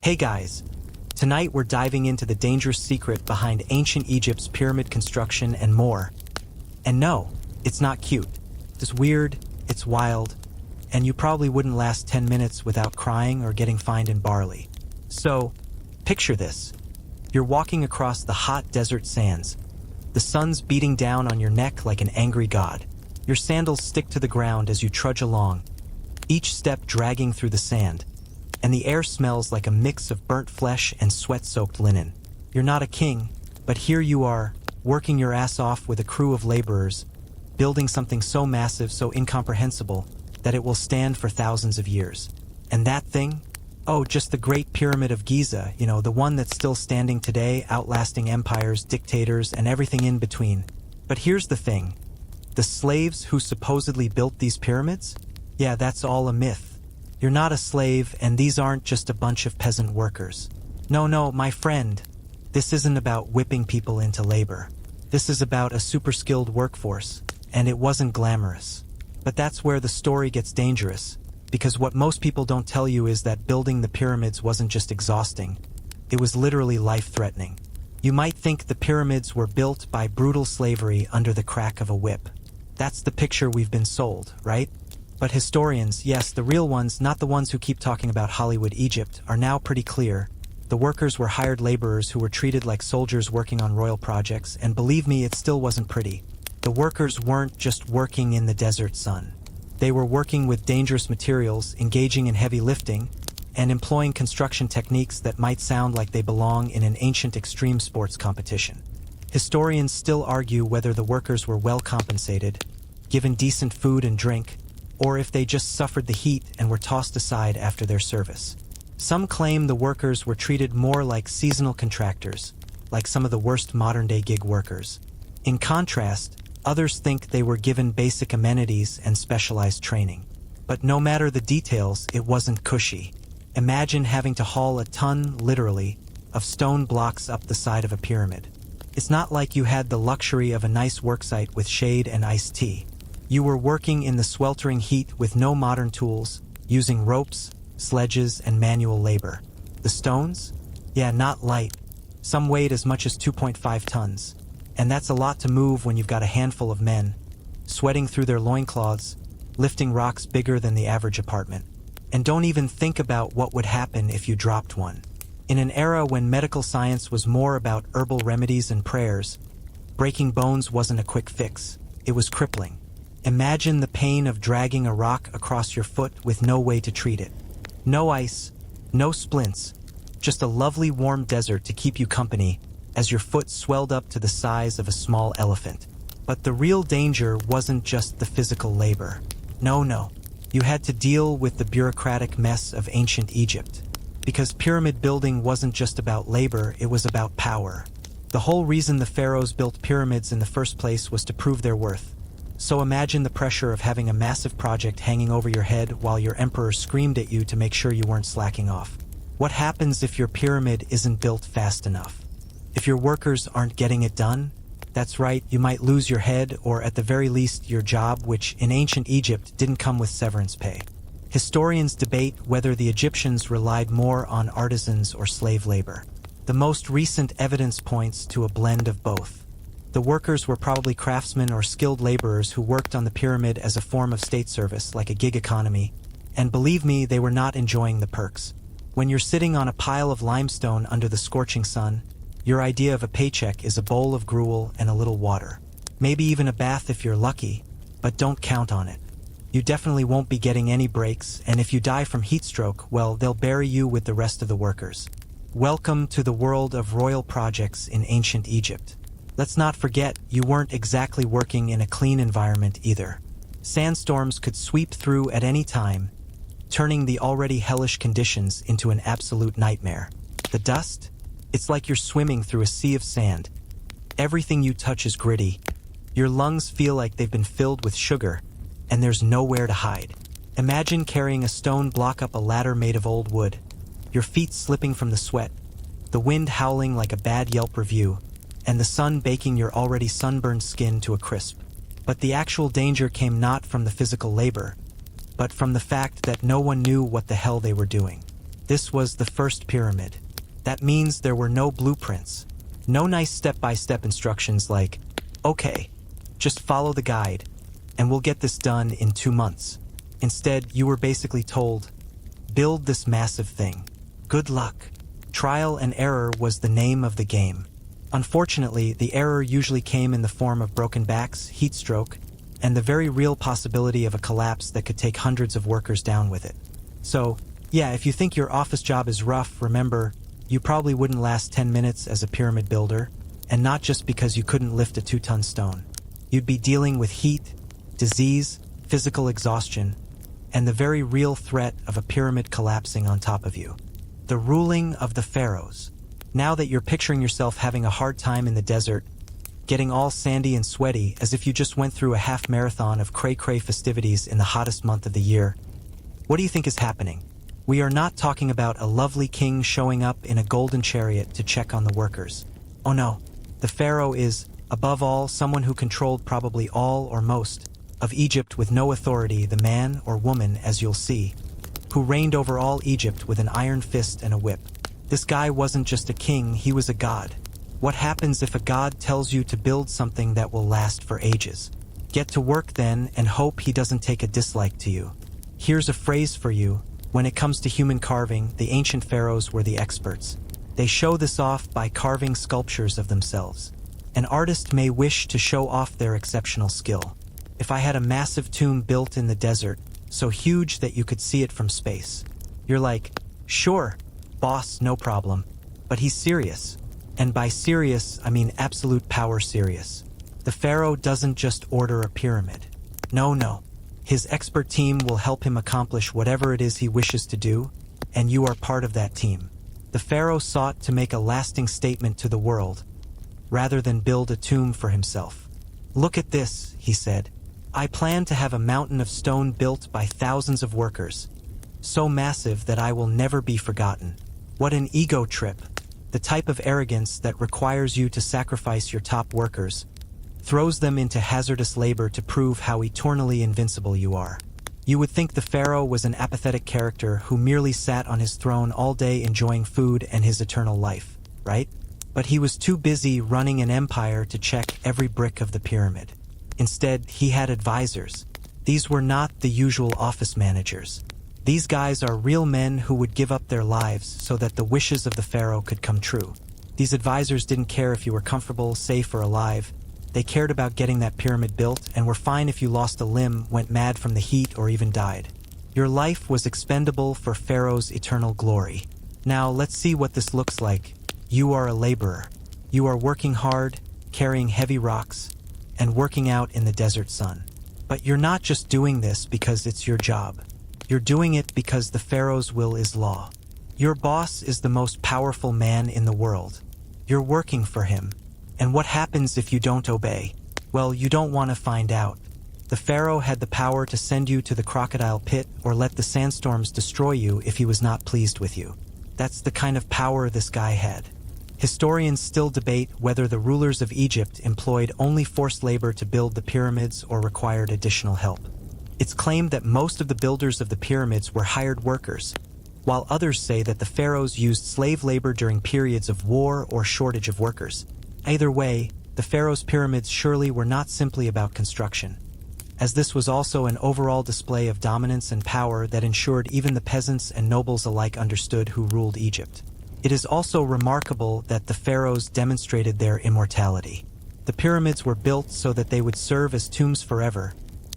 Hey guys, tonight we're diving into the dangerous secret behind ancient Egypt's pyramid construction and more. And no, it's not cute. It's weird, it's wild, and you probably wouldn't last 10 minutes without crying or getting fined in barley. So, picture this. You're walking across the hot desert sands. The sun's beating down on your neck like an angry god. Your sandals stick to the ground as you trudge along, each step dragging through the sand. And the air smells like a mix of burnt flesh and sweat-soaked linen. You're not a king, but here you are, working your ass off with a crew of laborers, building something so massive, so incomprehensible, that it will stand for thousands of years. And that thing? Oh, just the Great Pyramid of Giza, the one that's still standing today, outlasting empires, dictators, and everything in between. But here's the thing. The slaves who supposedly built these pyramids? Yeah, that's all a myth. You're not a slave, and these aren't just a bunch of peasant workers. No, my friend. This isn't about whipping people into labor. This is about a super-skilled workforce, and it wasn't glamorous. But that's where the story gets dangerous, because what most people don't tell you is that building the pyramids wasn't just exhausting. It was literally life-threatening. You might think the pyramids were built by brutal slavery under the crack of a whip. That's the picture we've been sold, right? But historians, yes, the real ones, not the ones who keep talking about Hollywood Egypt, are now pretty clear. The workers were hired laborers who were treated like soldiers working on royal projects, and believe me, it still wasn't pretty. The workers weren't just working in the desert sun. They were working with dangerous materials, engaging in heavy lifting, and employing construction techniques that might sound like they belong in an ancient extreme sports competition. Historians still argue whether the workers were well compensated, given decent food and drink, or if they just suffered the heat and were tossed aside after their service. Some claim the workers were treated more like seasonal contractors, like some of the worst modern-day gig workers. In contrast, others think they were given basic amenities and specialized training. But no matter the details, it wasn't cushy. Imagine having to haul a ton, literally, of stone blocks up the side of a pyramid. It's not like you had the luxury of a nice worksite with shade and iced tea. You were working in the sweltering heat with no modern tools, using ropes, sledges, and manual labor. The stones? Yeah, not light. Some weighed as much as 2.5 tons. And that's a lot to move when you've got a handful of men, sweating through their loincloths, lifting rocks bigger than the average apartment. And don't even think about what would happen if you dropped one. In an era when medical science was more about herbal remedies and prayers, breaking bones wasn't a quick fix. It was crippling. Imagine the pain of dragging a rock across your foot with no way to treat it. No ice, no splints, just a lovely warm desert to keep you company as your foot swelled up to the size of a small elephant. But the real danger wasn't just the physical labor. No. You had to deal with the bureaucratic mess of ancient Egypt. Because pyramid building wasn't just about labor, it was about power. The whole reason the pharaohs built pyramids in the first place was to prove their worth. So imagine the pressure of having a massive project hanging over your head while your emperor screamed at you to make sure you weren't slacking off. What happens if your pyramid isn't built fast enough? If your workers aren't getting it done? That's right, you might lose your head, or at the very least your job, which in ancient Egypt didn't come with severance pay. Historians debate whether the Egyptians relied more on artisans or slave labor. The most recent evidence points to a blend of both. The workers were probably craftsmen or skilled laborers who worked on the pyramid as a form of state service, like a gig economy. And believe me, they were not enjoying the perks. When you're sitting on a pile of limestone under the scorching sun, your idea of a paycheck is a bowl of gruel and a little water. Maybe even a bath if you're lucky, but don't count on it. You definitely won't be getting any breaks, and if you die from heat stroke, well, they'll bury you with the rest of the workers. Welcome to the world of royal projects in ancient Egypt. Let's not forget, you weren't exactly working in a clean environment either. Sandstorms could sweep through at any time, turning the already hellish conditions into an absolute nightmare. The dust? It's like you're swimming through a sea of sand. Everything you touch is gritty. Your lungs feel like they've been filled with sugar, and there's nowhere to hide. Imagine carrying a stone block up a ladder made of old wood, your feet slipping from the sweat, the wind howling like a bad Yelp review, and the sun baking your already sunburned skin to a crisp. But the actual danger came not from the physical labor, but from the fact that no one knew what the hell they were doing. This was the first pyramid. That means there were no blueprints. No nice step-by-step instructions like, okay, just follow the guide, and we'll get this done in 2 months. Instead, you were basically told, build this massive thing. Good luck. Trial and error was the name of the game. Unfortunately, the error usually came in the form of broken backs, heat stroke, and the very real possibility of a collapse that could take hundreds of workers down with it. So, yeah, if you think your office job is rough, remember, you probably wouldn't last 10 minutes as a pyramid builder, and not just because you couldn't lift a 2-ton stone. You'd be dealing with heat, disease, physical exhaustion, and the very real threat of a pyramid collapsing on top of you. The ruling of the pharaohs. Now that you're picturing yourself having a hard time in the desert, getting all sandy and sweaty as if you just went through a half marathon of cray-cray festivities in the hottest month of the year, what do you think is happening? We are not talking about a lovely king showing up in a golden chariot to check on the workers. Oh no, the pharaoh is, above all, someone who controlled probably all or most of Egypt with no authority, the man or woman, as you'll see, who reigned over all Egypt with an iron fist and a whip. This guy wasn't just a king, he was a god. What happens if a god tells you to build something that will last for ages? Get to work then and hope he doesn't take a dislike to you. Here's a phrase for you. When it comes to human carving, the ancient pharaohs were the experts. They show this off by carving sculptures of themselves. An artist may wish to show off their exceptional skill. If I had a massive tomb built in the desert, so huge that you could see it from space, you're like, sure, boss, no problem. But he's serious. And by serious, I mean absolute power serious. The pharaoh doesn't just order a pyramid. No. His expert team will help him accomplish whatever it is he wishes to do, and you are part of that team. The pharaoh sought to make a lasting statement to the world, rather than build a tomb for himself. Look at this, he said. I plan to have a mountain of stone built by thousands of workers, so massive that I will never be forgotten. What an ego trip. The type of arrogance that requires you to sacrifice your top workers, throws them into hazardous labor to prove how eternally invincible you are. You would think the pharaoh was an apathetic character who merely sat on his throne all day enjoying food and his eternal life, right? But he was too busy running an empire to check every brick of the pyramid. Instead, he had advisors. These were not the usual office managers. These guys are real men who would give up their lives so that the wishes of the pharaoh could come true. These advisors didn't care if you were comfortable, safe, or alive. They cared about getting that pyramid built and were fine if you lost a limb, went mad from the heat, or even died. Your life was expendable for Pharaoh's eternal glory. Now let's see what this looks like. You are a laborer. You are working hard, carrying heavy rocks, and working out in the desert sun. But you're not just doing this because it's your job. You're doing it because the Pharaoh's will is law. Your boss is the most powerful man in the world. You're working for him. And what happens if you don't obey? Well, you don't want to find out. The Pharaoh had the power to send you to the crocodile pit or let the sandstorms destroy you if he was not pleased with you. That's the kind of power this guy had. Historians still debate whether the rulers of Egypt employed only forced labor to build the pyramids or required additional help. It's claimed that most of the builders of the pyramids were hired workers, while others say that the pharaohs used slave labor during periods of war or shortage of workers. Either way, the pharaoh's pyramids surely were not simply about construction, as this was also an overall display of dominance and power that ensured even the peasants and nobles alike understood who ruled Egypt. It is also remarkable that the pharaohs demonstrated their immortality. The pyramids were built so that they would serve as tombs forever,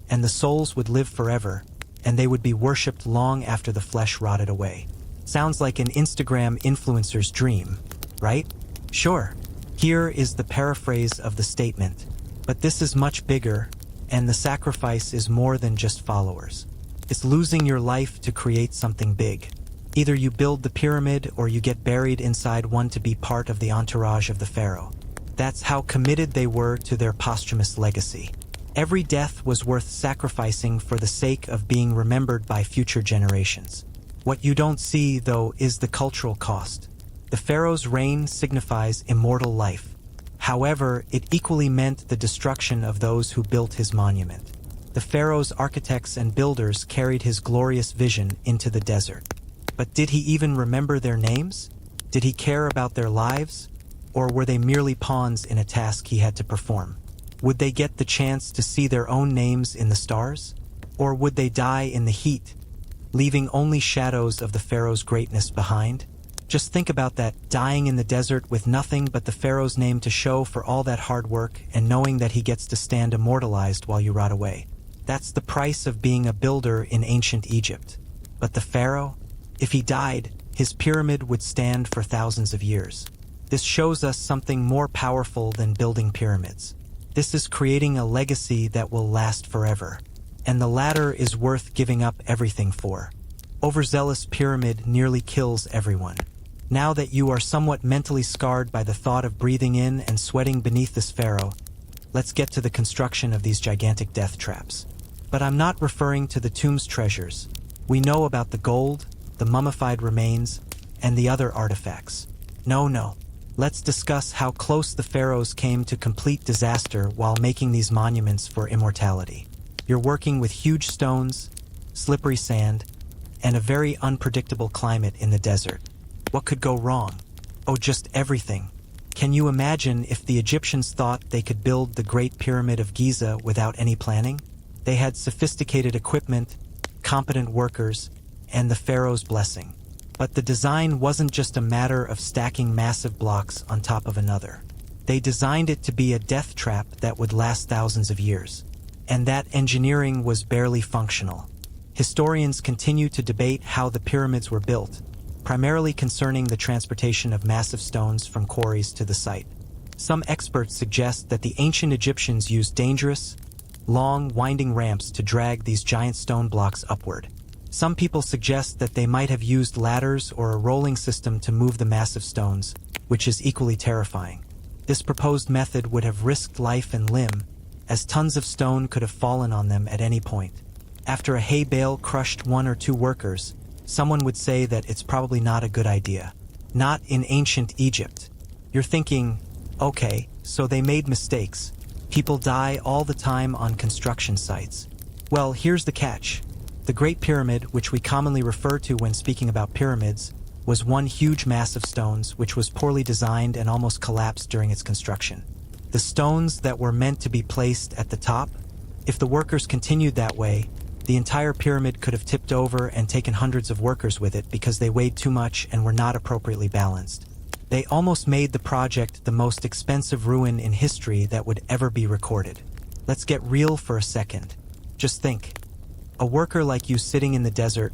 and the souls would live forever, and they would be worshipped long after the flesh rotted away. Sounds like an Instagram influencer's dream, right? Sure. Here is the paraphrase of the statement. But this is much bigger, and the sacrifice is more than just followers. It's losing your life to create something big. Either you build the pyramid or you get buried inside one to be part of the entourage of the pharaoh. That's how committed they were to their posthumous legacy. Every death was worth sacrificing for the sake of being remembered by future generations. What you don't see, though, is the cultural cost. The pharaoh's reign signifies immortal life. However, it equally meant the destruction of those who built his monument. The pharaoh's architects and builders carried his glorious vision into the desert. But did he even remember their names? Did he care about their lives? Or were they merely pawns in a task he had to perform? Would they get the chance to see their own names in the stars? Or would they die in the heat, leaving only shadows of the pharaoh's greatness behind? Just think about that, dying in the desert with nothing but the pharaoh's name to show for all that hard work and knowing that he gets to stand immortalized while you rot away. That's the price of being a builder in ancient Egypt. But the pharaoh? If he died, his pyramid would stand for thousands of years. This shows us something more powerful than building pyramids. This is creating a legacy that will last forever. And the latter is worth giving up everything for. Overzealous pyramid nearly kills everyone. Now that you are somewhat mentally scarred by the thought of breathing in and sweating beneath this pharaoh, let's get to the construction of these gigantic death traps. But I'm not referring to the tomb's treasures. We know about the gold, the mummified remains, and the other artifacts. No. Let's discuss how close the pharaohs came to complete disaster while making these monuments for immortality. You're working with huge stones, slippery sand, and a very unpredictable climate in the desert. What could go wrong? Oh, just everything. Can you imagine if the Egyptians thought they could build the Great Pyramid of Giza without any planning? They had sophisticated equipment, competent workers, and the pharaoh's blessing. But the design wasn't just a matter of stacking massive blocks on top of another. They designed it to be a death trap that would last thousands of years. And that engineering was barely functional. Historians continue to debate how the pyramids were built, primarily concerning the transportation of massive stones from quarries to the site. Some experts suggest that the ancient Egyptians used dangerous, long, winding ramps to drag these giant stone blocks upward. Some people suggest that they might have used ladders or a rolling system to move the massive stones, which is equally terrifying. This proposed method would have risked life and limb, as tons of stone could have fallen on them at any point. After a hay bale crushed one or two workers, someone would say that it's probably not a good idea. Not in ancient Egypt. You're thinking, okay, so they made mistakes. People die all the time on construction sites. Well, here's the catch. The Great Pyramid, which we commonly refer to when speaking about pyramids, was one huge mass of stones which was poorly designed and almost collapsed during its construction. The stones that were meant to be placed at the top, if the workers continued that way, the entire pyramid could have tipped over and taken hundreds of workers with it because they weighed too much and were not appropriately balanced. They almost made the project the most expensive ruin in history that would ever be recorded. Let's get real for a second. Just think. A worker like you sitting in the desert,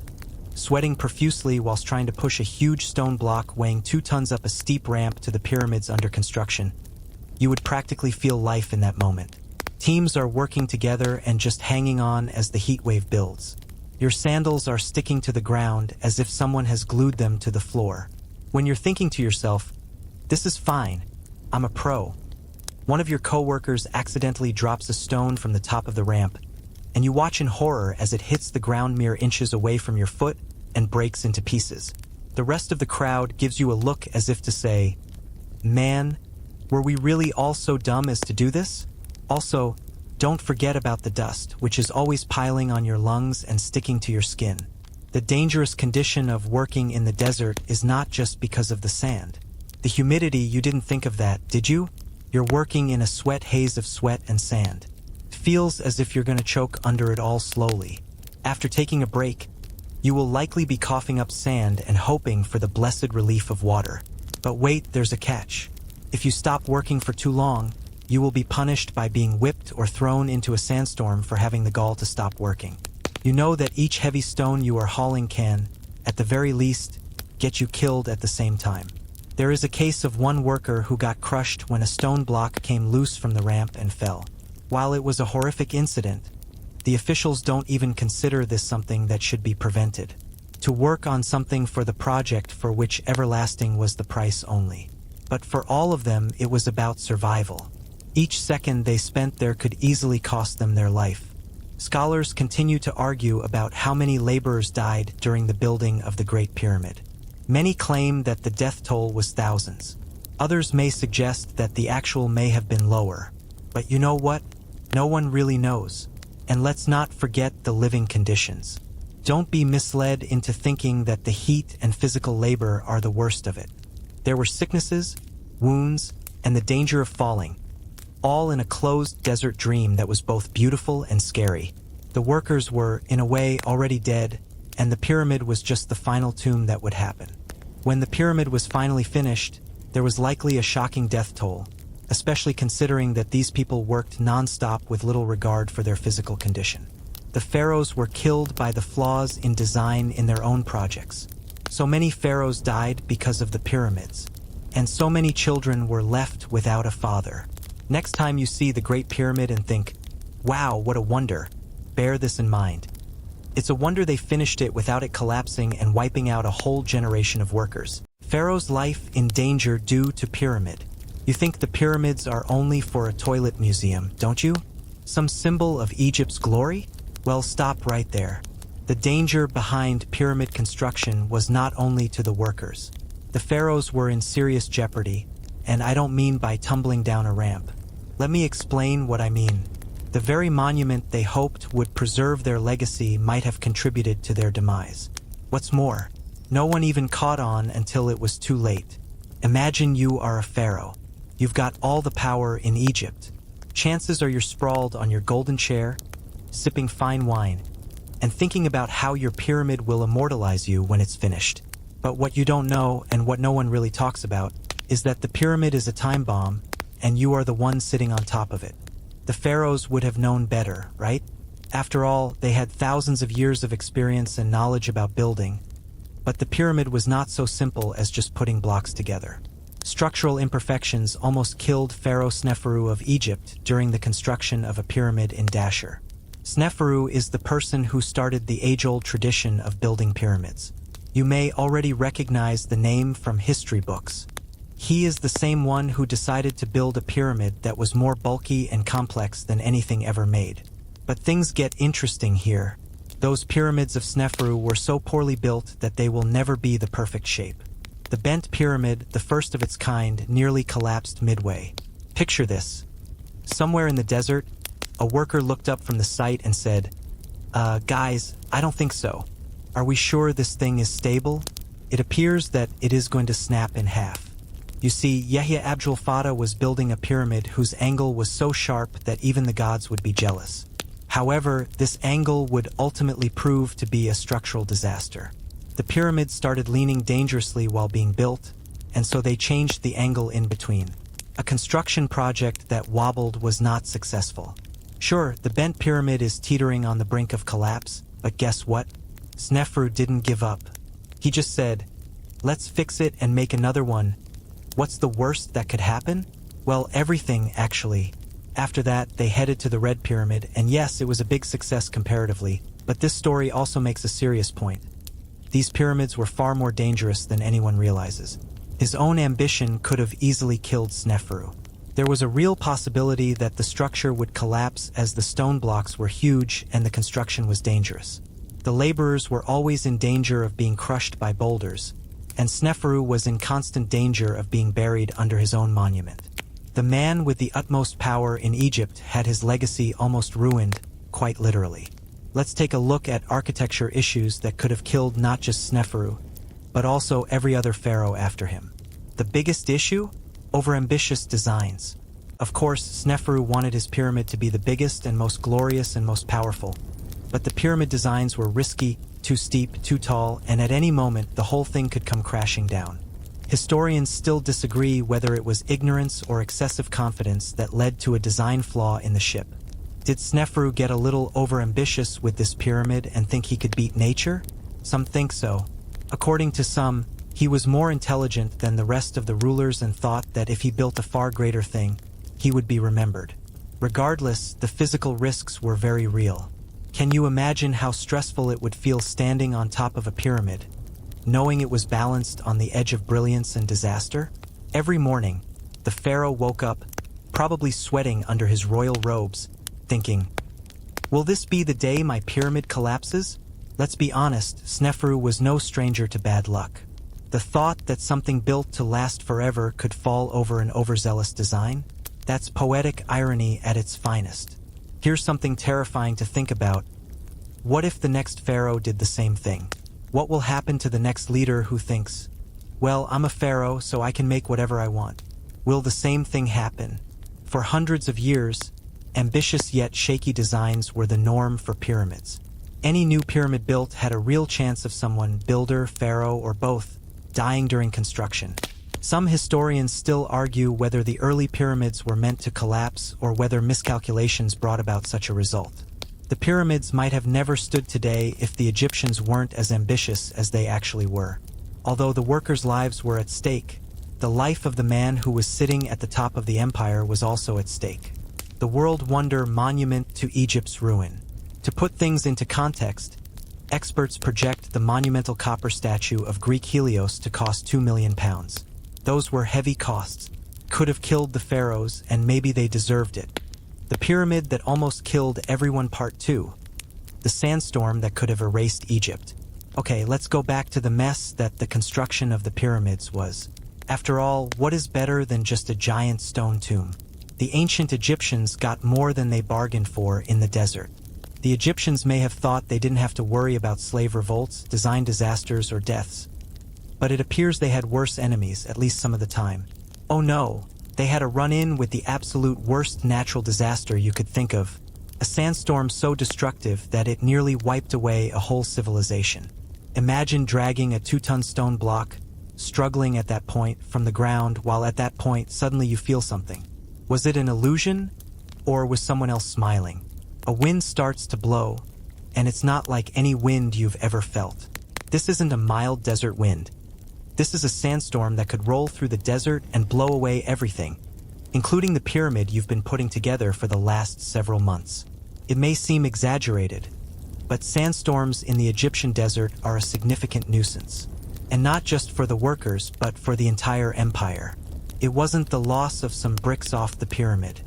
sweating profusely whilst trying to push a huge stone block weighing 2 tons up a steep ramp to the pyramids under construction. You would practically feel life in that moment. Teams are working together and just hanging on as the heat wave builds. Your sandals are sticking to the ground as if someone has glued them to the floor. When you're thinking to yourself, this is fine, I'm a pro. One of your coworkers accidentally drops a stone from the top of the ramp, and you watch in horror as it hits the ground mere inches away from your foot and breaks into pieces. The rest of the crowd gives you a look as if to say, man, were we really all so dumb as to do this? Also, don't forget about the dust, which is always piling on your lungs and sticking to your skin. The dangerous condition of working in the desert is not just because of the sand. The humidity, you didn't think of that, did you? You're working in a sweat haze of sweat and sand. It feels as if you're going to choke under it all slowly. After taking a break, you will likely be coughing up sand and hoping for the blessed relief of water. But wait, there's a catch. If you stop working for too long, you will be punished by being whipped or thrown into a sandstorm for having the gall to stop working. You know that each heavy stone you are hauling can, at the very least, get you killed at the same time. There is a case of one worker who got crushed when a stone block came loose from the ramp and fell. While it was a horrific incident, the officials don't even consider this something that should be prevented. To work on something for the project for which everlasting was the price only. But for all of them, it was about survival. Each second they spent there could easily cost them their life. Scholars continue to argue about how many laborers died during the building of the Great Pyramid. Many claim that the death toll was thousands. Others may suggest that the actual may have been lower. But you know what? No one really knows. And let's not forget the living conditions. don't be misled into thinking that the heat and physical labor are the worst of it. There were sicknesses, wounds, and the danger of falling, all in a closed desert dream that was both beautiful and scary. The workers were, in a way, already dead, and the pyramid was just the final tomb that would happen. When the pyramid was finally finished, there was likely a shocking death toll, especially considering that these people worked non-stop with little regard for their physical condition. The pharaohs were killed by the flaws in design in their own projects. So many pharaohs died because of the pyramids, and so many children were left without a father. Next time you see the Great Pyramid and think, wow, what a wonder, bear this in mind. It's a wonder they finished it without it collapsing and wiping out a whole generation of workers. Pharaoh's life in danger due to pyramid. You think the pyramids are only for a toilet museum, don't you? Some symbol of Egypt's glory? Well, stop right there. The danger behind pyramid construction was not only to the workers. The pharaohs were in serious jeopardy, and I don't mean by tumbling down a ramp. Let me explain what I mean. The very monument they hoped would preserve their legacy might have contributed to their demise. What's more, no one even caught on until it was too late. Imagine you are a pharaoh. You've got all the power in Egypt. Chances are you're sprawled on your golden chair, sipping fine wine, and thinking about how your pyramid will immortalize you when it's finished. But what you don't know, and what no one really talks about, is that the pyramid is a time bomb, and you are the one sitting on top of it. The pharaohs would have known better, right? After all, they had thousands of years of experience and knowledge about building. But the pyramid was not so simple as just putting blocks together. Structural imperfections almost killed Pharaoh Sneferu of Egypt during the construction of a pyramid in Dashur. Sneferu is the person who started the age-old tradition of building pyramids. You may already recognize the name from history books. He is the same one who decided to build a pyramid that was more bulky and complex than anything ever made. But things get interesting here. Those pyramids of Sneferu were so poorly built that they will never be the perfect shape. The bent pyramid, the first of its kind, nearly collapsed midway. Picture this. Somewhere in the desert, a worker looked up from the site and said, guys, I don't think so. Are we sure this thing is stable? It appears that it is going to snap in half. You see, Yahya Abdul Fattah was building a pyramid whose angle was so sharp that even the gods would be jealous. However, this angle would ultimately prove to be a structural disaster. The pyramid started leaning dangerously while being built, and so they changed the angle in between. A construction project that wobbled was not successful. Sure, the bent pyramid is teetering on the brink of collapse, but guess what? Sneferu didn't give up. He just said, let's fix it and make another one. What's the worst that could happen? Well, everything, actually. After that, they headed to the Red Pyramid, and yes, it was a big success comparatively, but this story also makes a serious point. These pyramids were far more dangerous than anyone realizes. His own ambition could have easily killed Sneferu. There was a real possibility that the structure would collapse as the stone blocks were huge and the construction was dangerous. The laborers were always in danger of being crushed by boulders, and Sneferu was in constant danger of being buried under his own monument. The man with the utmost power in Egypt had his legacy almost ruined, quite literally. Let's take a look at architecture issues that could have killed not just Sneferu, but also every other pharaoh after him. The biggest issue? Overambitious designs. Of course, Sneferu wanted his pyramid to be the biggest and most glorious and most powerful, but the pyramid designs were risky, too steep, too tall, and at any moment the whole thing could come crashing down. Historians still disagree whether it was ignorance or excessive confidence that led to a design flaw in the ship. Did Sneferu get a little overambitious with this pyramid and think he could beat nature? Some think so. According to some, he was more intelligent than the rest of the rulers and thought that if he built a far greater thing, he would be remembered. Regardless, the physical risks were very real. Can you imagine how stressful it would feel standing on top of a pyramid, knowing it was balanced on the edge of brilliance and disaster? Every morning, the pharaoh woke up, probably sweating under his royal robes, thinking, will this be the day my pyramid collapses? Let's be honest, Sneferu was no stranger to bad luck. The thought that something built to last forever could fall over an overzealous design? That's poetic irony at its finest. Here's something terrifying to think about. What if the next pharaoh did the same thing? What will happen to the next leader who thinks, well, I'm a pharaoh, so I can make whatever I want? Will the same thing happen? For hundreds of years, ambitious yet shaky designs were the norm for pyramids. Any new pyramid built had a real chance of someone, builder, pharaoh, or both, dying during construction. Some historians still argue whether the early pyramids were meant to collapse or whether miscalculations brought about such a result. The pyramids might have never stood today if the Egyptians weren't as ambitious as they actually were. Although the workers' lives were at stake, the life of the man who was sitting at the top of the empire was also at stake. The World Wonder Monument to Egypt's ruin. To put things into context, experts project the monumental copper statue of Greek Helios to cost £2 million. Those were heavy costs. Could have killed the pharaohs, and maybe they deserved it. The pyramid that almost killed everyone, Part 2. The sandstorm that could have erased Egypt. Okay, let's go back to the mess that the construction of the pyramids was. After all, what is better than just a giant stone tomb? The ancient Egyptians got more than they bargained for in the desert. The Egyptians may have thought they didn't have to worry about slave revolts, design disasters, or deaths. But it appears they had worse enemies, at least some of the time. Oh no, they had a run-in with the absolute worst natural disaster you could think of. A sandstorm so destructive that it nearly wiped away a whole civilization. Imagine dragging a 2-ton stone block, struggling at that point from the ground, while at that point suddenly you feel something. Was it an illusion, or was someone else smiling? A wind starts to blow, and it's not like any wind you've ever felt. This isn't a mild desert wind. This is a sandstorm that could roll through the desert and blow away everything, including the pyramid you've been putting together for the last several months. It may seem exaggerated, but sandstorms in the Egyptian desert are a significant nuisance. And not just for the workers, but for the entire empire. It wasn't the loss of some bricks off the pyramid.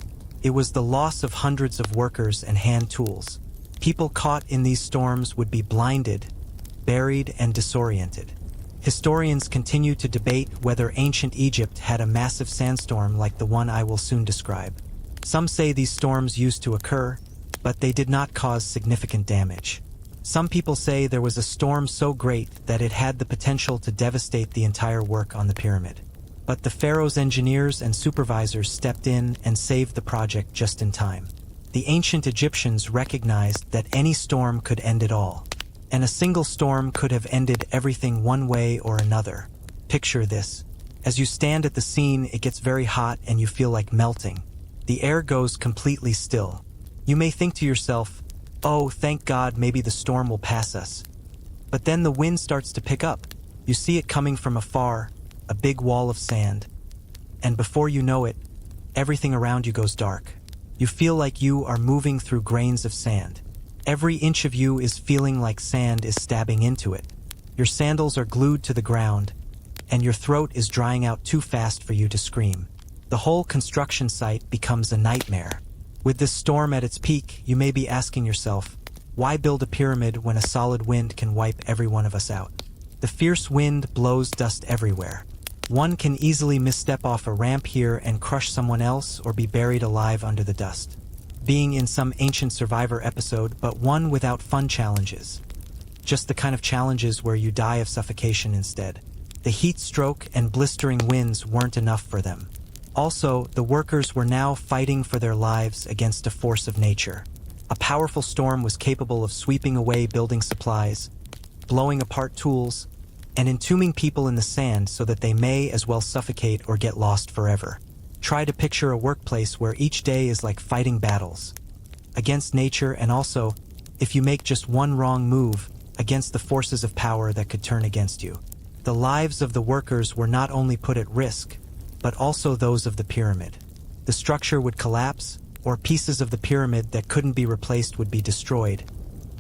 It was the loss of hundreds of workers and hand tools. People caught in these storms would be blinded, buried, and disoriented. Historians continue to debate whether ancient Egypt had a massive sandstorm like the one I will soon describe. Some say these storms used to occur, but they did not cause significant damage. Some people say there was a storm so great that it had the potential to devastate the entire work on the pyramid. But the pharaoh's engineers and supervisors stepped in and saved the project just in time. The ancient Egyptians recognized that any storm could end it all. And a single storm could have ended everything one way or another. Picture this. As you stand at the scene, it gets very hot and you feel like melting. The air goes completely still. You may think to yourself, oh, thank God, maybe the storm will pass us. But then the wind starts to pick up. You see it coming from afar, a big wall of sand. And before you know it, everything around you goes dark. You feel like you are moving through grains of sand. Every inch of you is feeling like sand is stabbing into it. Your sandals are glued to the ground, and your throat is drying out too fast for you to scream. The whole construction site becomes a nightmare. With this storm at its peak, you may be asking yourself, why build a pyramid when a solid wind can wipe every one of us out? The fierce wind blows dust everywhere. One can easily misstep off a ramp here and crush someone else or be buried alive under the dust. Being in some ancient Survivor episode, but one without fun challenges. Just the kind of challenges where you die of suffocation instead. The heat stroke and blistering winds weren't enough for them. Also, the workers were now fighting for their lives against a force of nature. A powerful storm was capable of sweeping away building supplies, blowing apart tools, and entombing people in the sand so that they may as well suffocate or get lost forever. Try to picture a workplace where each day is like fighting battles against nature, and also, if you make just one wrong move, against the forces of power that could turn against you. The lives of the workers were not only put at risk, but also those of the pyramid. The structure would collapse, or pieces of the pyramid that couldn't be replaced would be destroyed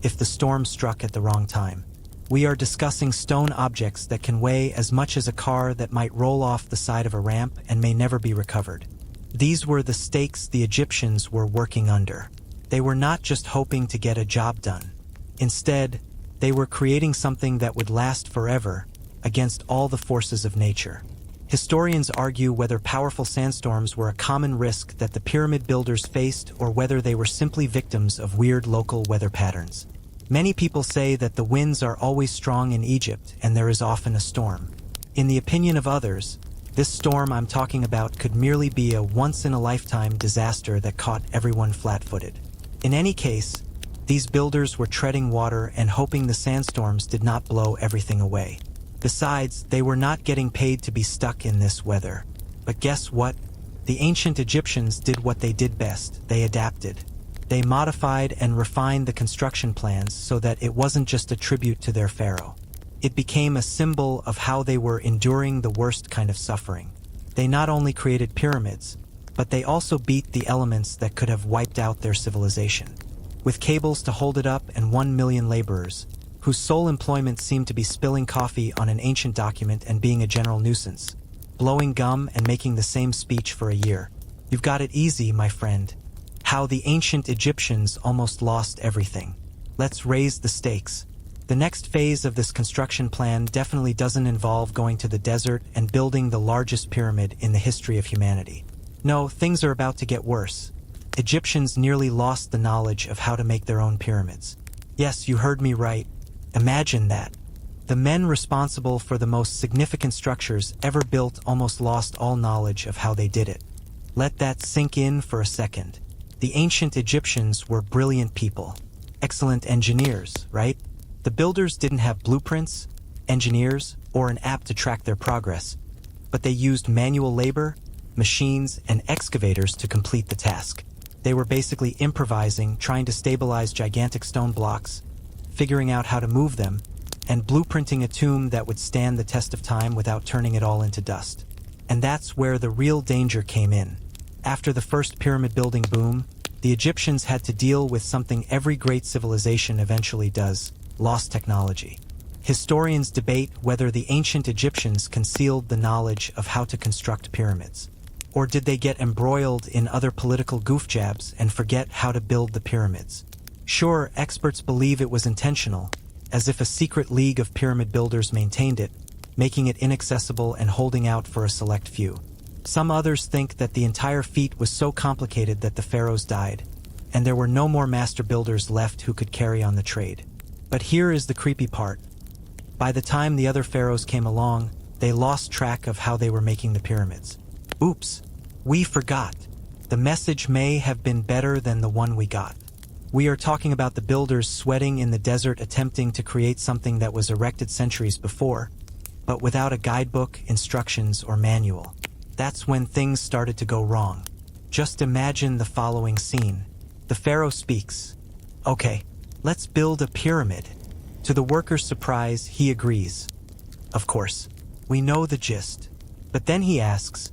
if the storm struck at the wrong time. We are discussing stone objects that can weigh as much as a car that might roll off the side of a ramp and may never be recovered. These were the stakes the Egyptians were working under. They were not just hoping to get a job done. Instead, they were creating something that would last forever against all the forces of nature. Historians argue whether powerful sandstorms were a common risk that the pyramid builders faced or whether they were simply victims of weird local weather patterns. Many people say that the winds are always strong in Egypt and there is often a storm. In the opinion of others, this storm I'm talking about could merely be a once-in-a-lifetime disaster that caught everyone flat-footed. In any case, these builders were treading water and hoping the sandstorms did not blow everything away. Besides, they were not getting paid to be stuck in this weather. But guess what? The ancient Egyptians did what they did best. They adapted. They modified and refined the construction plans so that it wasn't just a tribute to their pharaoh. It became a symbol of how they were enduring the worst kind of suffering. They not only created pyramids, but they also beat the elements that could have wiped out their civilization. With cables to hold it up and 1 million laborers, whose sole employment seemed to be spilling coffee on an ancient document and being a general nuisance, blowing gum and making the same speech for a year. You've got it easy, my friend. How the ancient Egyptians almost lost everything. Let's raise the stakes. The next phase of this construction plan definitely doesn't involve going to the desert and building the largest pyramid in the history of humanity. No, things are about to get worse. Egyptians nearly lost the knowledge of how to make their own pyramids. Yes, you heard me right. Imagine that. The men responsible for the most significant structures ever built almost lost all knowledge of how they did it. Let that sink in for a second. The ancient Egyptians were brilliant people. Excellent engineers, right? The builders didn't have blueprints, engineers, or an app to track their progress, but they used manual labor, machines, and excavators to complete the task. They were basically improvising, trying to stabilize gigantic stone blocks, figuring out how to move them, and blueprinting a tomb that would stand the test of time without turning it all into dust. And that's where the real danger came in. After the first pyramid building boom, the Egyptians had to deal with something every great civilization eventually does: lost technology. Historians debate whether the ancient Egyptians concealed the knowledge of how to construct pyramids. Or did they get embroiled in other political goof jabs and forget how to build the pyramids? Sure, experts believe it was intentional, as if a secret league of pyramid builders maintained it, making it inaccessible and holding out for a select few. Some others think that the entire feat was so complicated that the pharaohs died, and there were no more master builders left who could carry on the trade. But here is the creepy part. By the time the other pharaohs came along, they lost track of how they were making the pyramids. Oops, we forgot. The message may have been better than the one we got. We are talking about the builders sweating in the desert attempting to create something that was erected centuries before, but without a guidebook, instructions, or manual. That's when things started to go wrong. Just imagine the following scene. The pharaoh speaks. Okay, let's build a pyramid. To the workers' surprise, he agrees. Of course, we know the gist. But then he asks,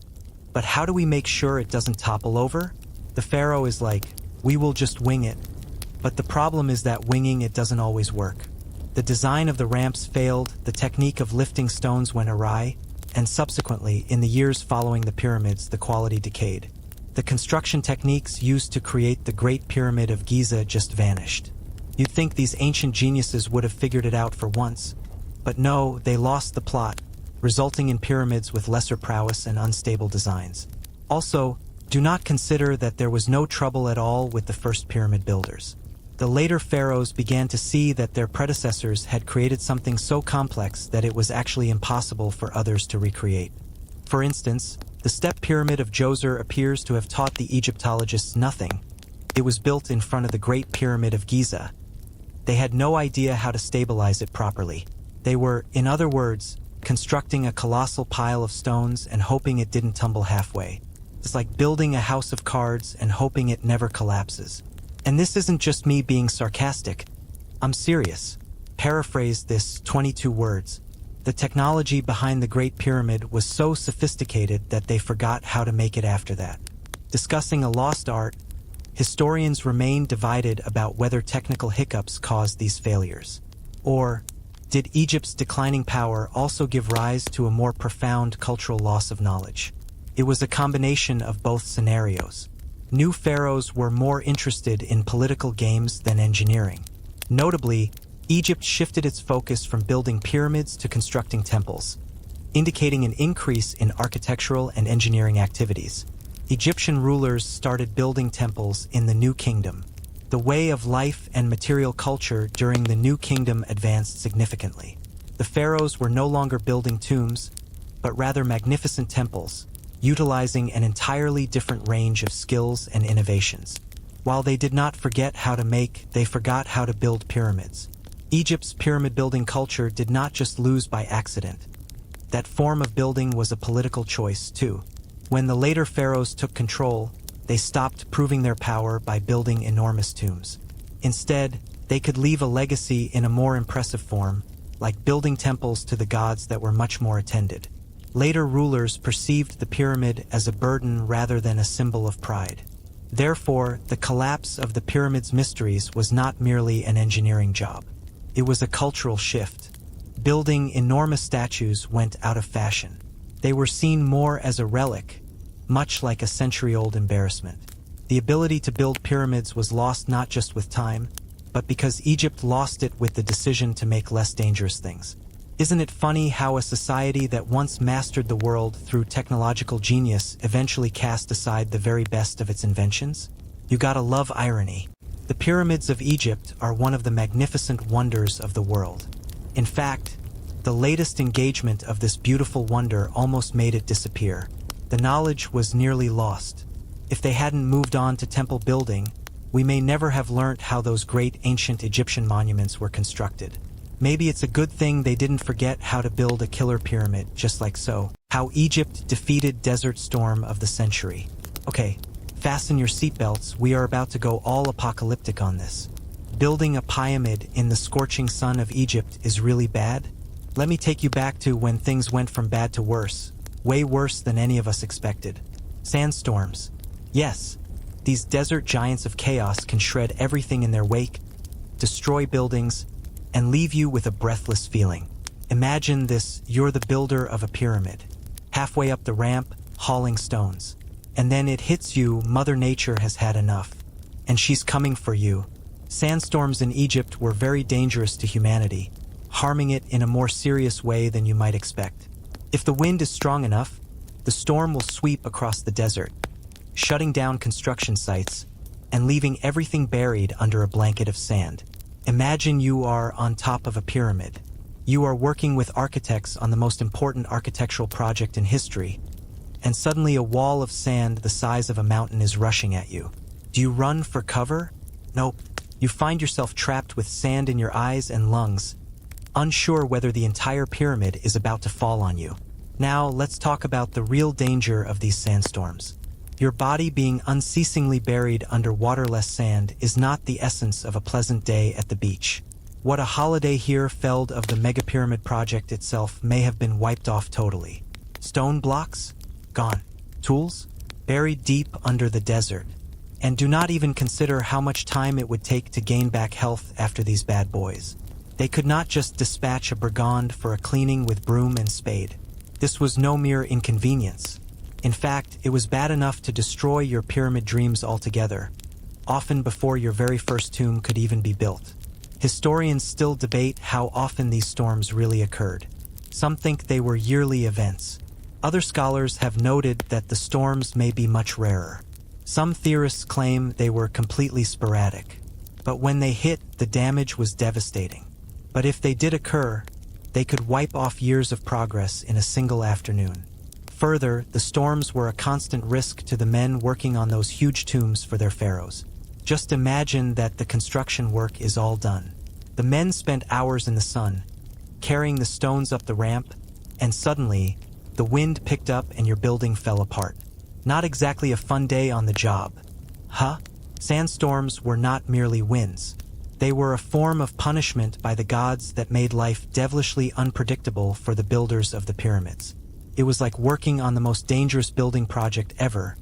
but how do we make sure it doesn't topple over? The pharaoh is like, we will just wing it. But the problem is that winging it doesn't always work. The design of the ramps failed, the technique of lifting stones went awry, and subsequently, in the years following the pyramids, the quality decayed. The construction techniques used to create the Great Pyramid of Giza just vanished. You'd think these ancient geniuses would have figured it out for once. But no, they lost the plot, resulting in pyramids with lesser prowess and unstable designs. Also, do not consider that there was no trouble at all with the first pyramid builders. The later pharaohs began to see that their predecessors had created something so complex that it was actually impossible for others to recreate. For instance, the step pyramid of Djoser appears to have taught the Egyptologists nothing. It was built in front of the Great Pyramid of Giza. They had no idea how to stabilize it properly. They were, in other words, constructing a colossal pile of stones and hoping it didn't tumble halfway. It's like building a house of cards and hoping it never collapses. And this isn't just me being sarcastic. I'm serious. Paraphrase this 22 words. The technology behind the Great Pyramid was so sophisticated that they forgot how to make it after that. Discussing a lost art, historians remain divided about whether technical hiccups caused these failures. Or, did Egypt's declining power also give rise to a more profound cultural loss of knowledge? It was a combination of both scenarios. New pharaohs were more interested in political games than engineering. Notably, Egypt shifted its focus from building pyramids to constructing temples, indicating an increase in architectural and engineering activities. Egyptian rulers started building temples in the New Kingdom, The way of life and material culture during the New Kingdom advanced significantly. The pharaohs were no longer building tombs, but rather magnificent temples, utilizing an entirely different range of skills and innovations. While they did not forget how to make, they forgot how to build pyramids. Egypt's pyramid-building culture did not just lose by accident. That form of building was a political choice, too. When the later pharaohs took control, they stopped proving their power by building enormous tombs. Instead, they could leave a legacy in a more impressive form, like building temples to the gods that were much more attended. Later rulers perceived the pyramid as a burden rather than a symbol of pride. Therefore, the collapse of the pyramid's mysteries was not merely an engineering job. It was a cultural shift. Building enormous statues went out of fashion. They were seen more as a relic, much like a century-old embarrassment. The ability to build pyramids was lost not just with time, but because Egypt lost it with the decision to make less dangerous things. Isn't it funny how a society that once mastered the world through technological genius eventually cast aside the very best of its inventions? You gotta love irony. The pyramids of Egypt are one of the magnificent wonders of the world. In fact, the latest engagement of this beautiful wonder almost made it disappear. The knowledge was nearly lost. If they hadn't moved on to temple building, we may never have learnt how those great ancient Egyptian monuments were constructed. Maybe it's a good thing they didn't forget how to build a killer pyramid, just like so. How Egypt defeated Desert Storm of the century. Okay, fasten your seatbelts, we are about to go all apocalyptic on this. Building a pyramid in the scorching sun of Egypt is really bad? Let me take you back to when things went from bad to worse. Way worse than any of us expected. Sandstorms. Yes, these desert giants of chaos can shred everything in their wake, destroy buildings, and leave you with a breathless feeling. Imagine this, you're the builder of a pyramid. Halfway up the ramp, hauling stones. And then it hits you, Mother Nature has had enough. And she's coming for you. Sandstorms in Egypt were very dangerous to humanity, harming it in a more serious way than you might expect. If the wind is strong enough, the storm will sweep across the desert, shutting down construction sites and leaving everything buried under a blanket of sand. Imagine you are on top of a pyramid. You are working with architects on the most important architectural project in history, and suddenly a wall of sand the size of a mountain is rushing at you. Do you run for cover? Nope. You find yourself trapped with sand in your eyes and lungs, unsure whether the entire pyramid is about to fall on you. Now, let's talk about the real danger of these sandstorms. Your body being unceasingly buried under waterless sand is not the essence of a pleasant day at the beach. What a holiday here felt of the mega-pyramid project itself may have been wiped off totally. Stone blocks? Gone. Tools? Buried deep under the desert. And do not even consider how much time it would take to gain back health after these bad boys. They could not just dispatch a brigand for a cleaning with broom and spade. This was no mere inconvenience. In fact, it was bad enough to destroy your pyramid dreams altogether, often before your very first tomb could even be built. Historians still debate how often these storms really occurred. Some think they were yearly events. Other scholars have noted that the storms may be much rarer. Some theorists claim they were completely sporadic. But when they hit, the damage was devastating. But if they did occur, they could wipe off years of progress in a single afternoon. Further, the storms were a constant risk to the men working on those huge tombs for their pharaohs. Just imagine that the construction work is all done. The men spent hours in the sun, carrying the stones up the ramp, and suddenly, the wind picked up and your building fell apart. Not exactly a fun day on the job. Huh? Sandstorms were not merely winds. They were a form of punishment by the gods that made life devilishly unpredictable for the builders of the pyramids. It was like working on the most dangerous building project ever,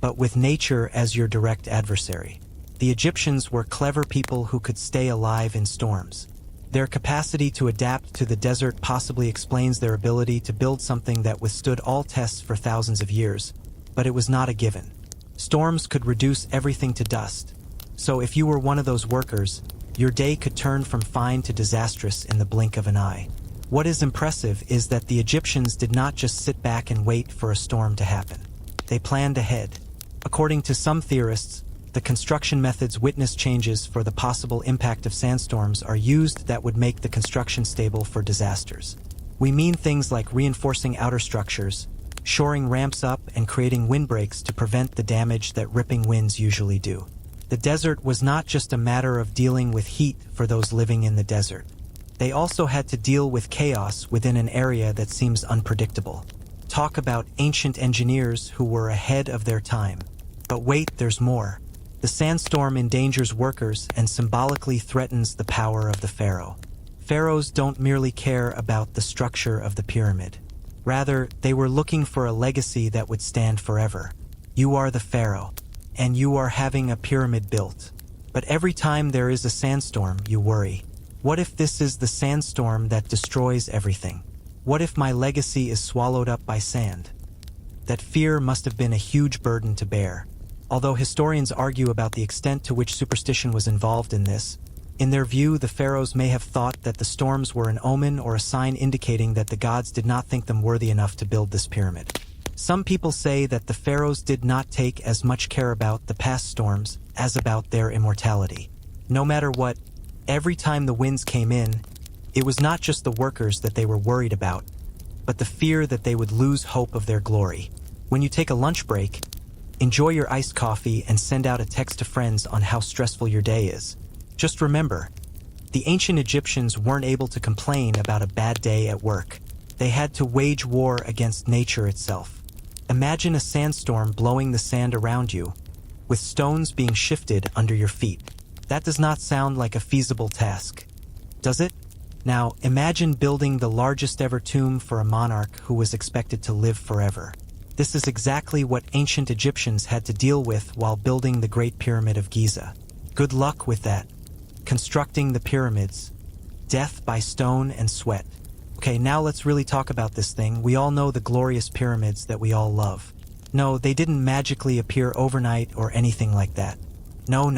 but with nature as your direct adversary. The Egyptians were clever people who could stay alive in storms. Their capacity to adapt to the desert possibly explains their ability to build something that withstood all tests for thousands of years, but it was not a given. Storms could reduce everything to dust. So if you were one of those workers, your day could turn from fine to disastrous in the blink of an eye. What is impressive is that the Egyptians did not just sit back and wait for a storm to happen. They planned ahead. According to some theorists, The construction methods witness changes for the possible impact of sandstorms are used that would make the construction stable for disasters. We mean things like reinforcing outer structures, shoring ramps up, and creating windbreaks to prevent the damage that ripping winds usually do. The desert was not just a matter of dealing with heat for those living in the desert. They also had to deal with chaos within an area that seems unpredictable. Talk about ancient engineers who were ahead of their time. But wait, there's more. The sandstorm endangers workers and symbolically threatens the power of the pharaoh. Pharaohs don't merely care about the structure of the pyramid. Rather, they were looking for a legacy that would stand forever. You are the pharaoh, and you are having a pyramid built. But every time there is a sandstorm, you worry. What if this is the sandstorm that destroys everything? What if my legacy is swallowed up by sand? That fear must have been a huge burden to bear. Although historians argue about the extent to which superstition was involved in this, in their view, the pharaohs may have thought that the storms were an omen or a sign indicating that the gods did not think them worthy enough to build this pyramid. Some people say that the pharaohs did not take as much care about the past storms as about their immortality. No matter what, every time the winds came in, it was not just the workers that they were worried about, but the fear that they would lose hope of their glory. When you take a lunch break, enjoy your iced coffee and send out a text to friends on how stressful your day is. Just remember, the ancient Egyptians weren't able to complain about a bad day at work. They had to wage war against nature itself. Imagine a sandstorm blowing the sand around you, with stones being shifted under your feet. That does not sound like a feasible task, does it? Now, imagine building the largest ever tomb for a monarch who was expected to live forever. This is exactly what ancient Egyptians had to deal with while building the Great Pyramid of Giza. Good luck with that. Constructing the pyramids. Death by stone and sweat. Okay, now let's really talk about this thing. We all know the glorious pyramids that we all love. No, they didn't magically appear overnight or anything like that. No.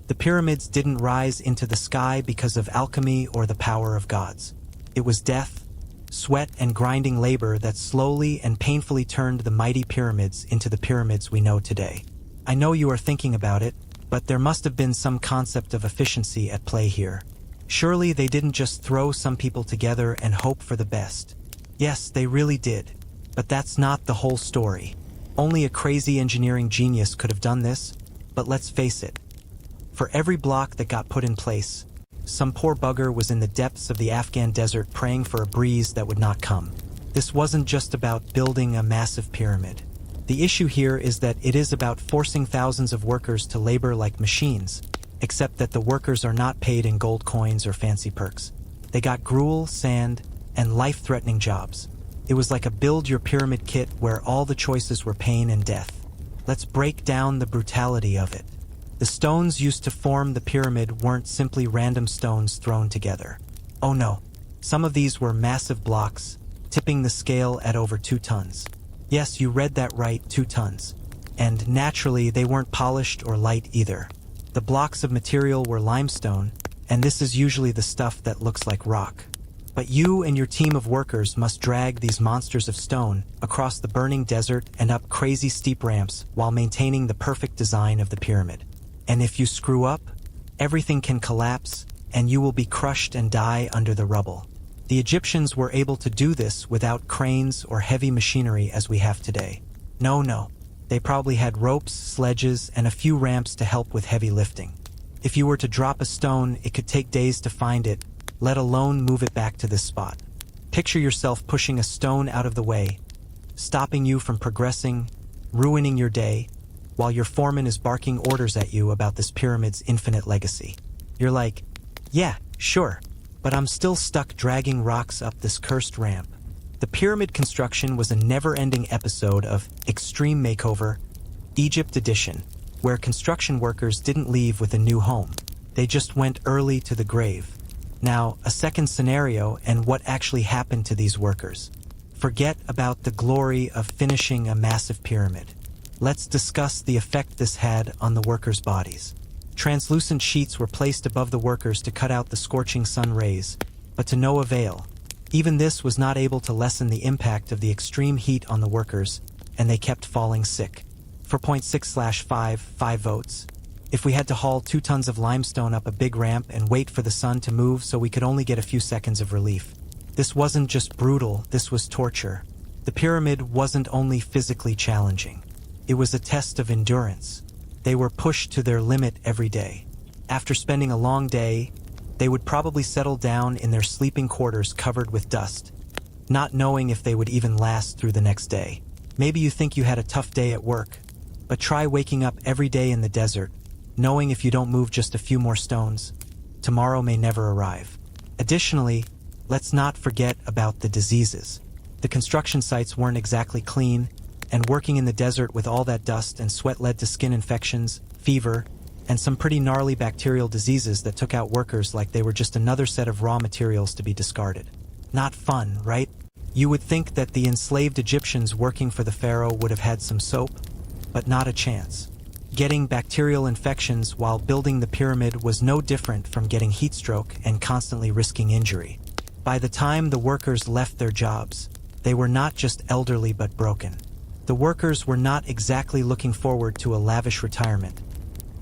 The pyramids didn't rise into the sky because of alchemy or the power of gods. It was death, sweat, and grinding labor that slowly and painfully turned the mighty pyramids into the pyramids we know today. I know you are thinking about it, but there must have been some concept of efficiency at play here. Surely they didn't just throw some people together and hope for the best. Yes, they really did. But that's not the whole story. Only a crazy engineering genius could have done this, but let's face it. For every block that got put in place, some poor bugger was in the depths of the Afghan desert praying for a breeze that would not come. This wasn't just about building a massive pyramid. The issue here is that it is about forcing thousands of workers to labor like machines, except that the workers are not paid in gold coins or fancy perks. They got gruel, sand, and life-threatening jobs. It was like a build-your-pyramid kit where all the choices were pain and death. Let's break down the brutality of it. The stones used to form the pyramid weren't simply random stones thrown together. Oh no, some of these were massive blocks, tipping the scale at over 2 tons. Yes, you read that right, 2 tons. And naturally, they weren't polished or light either. The blocks of material were limestone, and this is usually the stuff that looks like rock. But you and your team of workers must drag these monsters of stone across the burning desert and up crazy steep ramps while maintaining the perfect design of the pyramid. And if you screw up, everything can collapse, and you will be crushed and die under the rubble. The Egyptians were able to do this without cranes or heavy machinery as we have today. No. They probably had ropes, sledges, and a few ramps to help with heavy lifting. If you were to drop a stone, it could take days to find it, let alone move it back to this spot. Picture yourself pushing a stone out of the way, stopping you from progressing, ruining your day, while your foreman is barking orders at you about this pyramid's infinite legacy. You're like, yeah, sure, but I'm still stuck dragging rocks up this cursed ramp. The pyramid construction was a never-ending episode of Extreme Makeover, Egypt Edition, where construction workers didn't leave with a new home. They just went early to the grave. Now, a second scenario and what actually happened to these workers. Forget about the glory of finishing a massive pyramid. Let's discuss the effect this had on the workers' bodies. Translucent sheets were placed above the workers to cut out the scorching sun rays, but to no avail. Even this was not able to lessen the impact of the extreme heat on the workers, and they kept falling sick. 4.6/5, 5 votes. If we had to haul 2 tons of limestone up a big ramp and wait for the sun to move so we could only get a few seconds of relief. This wasn't just brutal, this was torture. The pyramid wasn't only physically challenging. It was a test of endurance. They were pushed to their limit every day. After spending a long day, they would probably settle down in their sleeping quarters covered with dust, not knowing if they would even last through the next day. Maybe you think you had a tough day at work, but try waking up every day in the desert, knowing if you don't move just a few more stones, tomorrow may never arrive. Additionally, let's not forget about the diseases. The construction sites weren't exactly clean, and working in the desert with all that dust and sweat led to skin infections, fever, and some pretty gnarly bacterial diseases that took out workers like they were just another set of raw materials to be discarded. Not fun, right? You would think that the enslaved Egyptians working for the pharaoh would have had some soap, but not a chance. Getting bacterial infections while building the pyramid was no different from getting heat stroke and constantly risking injury. By the time the workers left their jobs, they were not just elderly but broken. The workers were not exactly looking forward to a lavish retirement,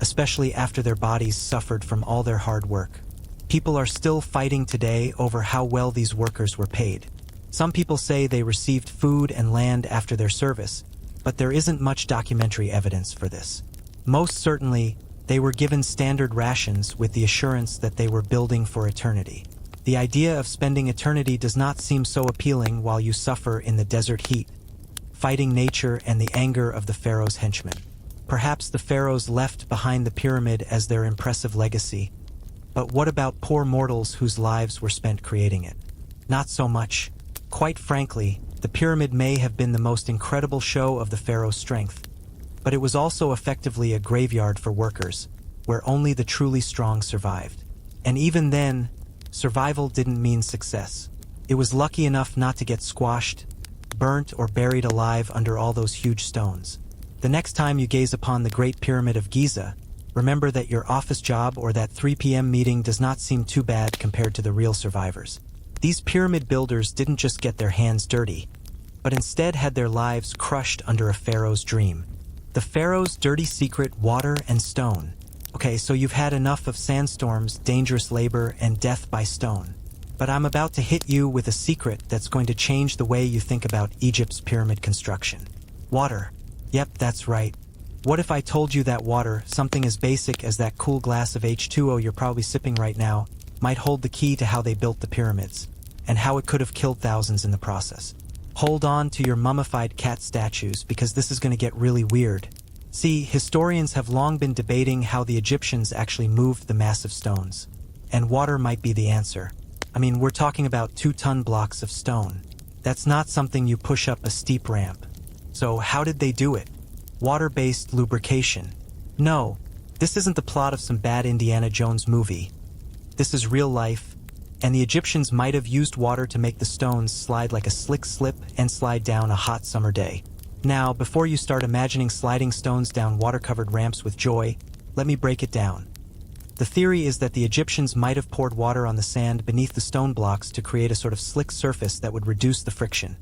especially after their bodies suffered from all their hard work. People are still fighting today over how well these workers were paid. Some people say they received food and land after their service, but there isn't much documentary evidence for this. Most certainly, they were given standard rations with the assurance that they were building for eternity. The idea of spending eternity does not seem so appealing while you suffer in the desert heat, fighting nature and the anger of the pharaoh's henchmen. Perhaps the pharaohs left behind the pyramid as their impressive legacy, but what about poor mortals whose lives were spent creating it? Not so much. Quite frankly, the pyramid may have been the most incredible show of the pharaoh's strength, but it was also effectively a graveyard for workers, where only the truly strong survived. And even then, survival didn't mean success. It was lucky enough not to get squashed, burnt, or buried alive under all those huge stones. The next time you gaze upon the Great Pyramid of Giza, remember that your office job or that 3 p.m. meeting does not seem too bad compared to the real survivors. These pyramid builders didn't just get their hands dirty, but instead had their lives crushed under a pharaoh's dream. The pharaoh's dirty secret: water and stone. Okay, so you've had enough of sandstorms, dangerous labor, and death by stone. But I'm about to hit you with a secret that's going to change the way you think about Egypt's pyramid construction. Water. Yep, that's right. What if I told you that water, something as basic as that cool glass of H2O you're probably sipping right now, might hold the key to how they built the pyramids, and how it could have killed thousands in the process? Hold on to your mummified cat statues, because this is going to get really weird. See, historians have long been debating how the Egyptians actually moved the massive stones, and water might be the answer. I mean, we're talking about 2-ton blocks of stone. That's not something you push up a steep ramp. So how did they do it? Water-based lubrication. No, this isn't the plot of some bad Indiana Jones movie. This is real life, and the Egyptians might have used water to make the stones slide like a slick slip and slide down a hot summer day. Now, before you start imagining sliding stones down water-covered ramps with joy, let me break it down. The theory is that the Egyptians might have poured water on the sand beneath the stone blocks to create a sort of slick surface that would reduce the friction,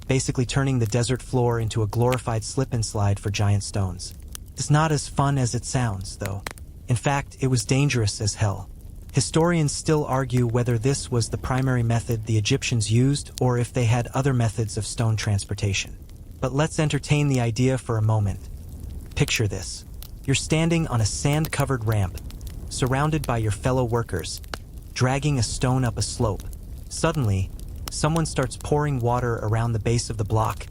basically turning the desert floor into a glorified slip and slide for giant stones. It's not as fun as it sounds, though. In fact, it was dangerous as hell. Historians still argue whether this was the primary method the Egyptians used or if they had other methods of stone transportation. But let's entertain the idea for a moment. Picture this. You're standing on a sand-covered ramp, surrounded by your fellow workers, dragging a stone up a slope. Suddenly, someone starts pouring water around the base of the block,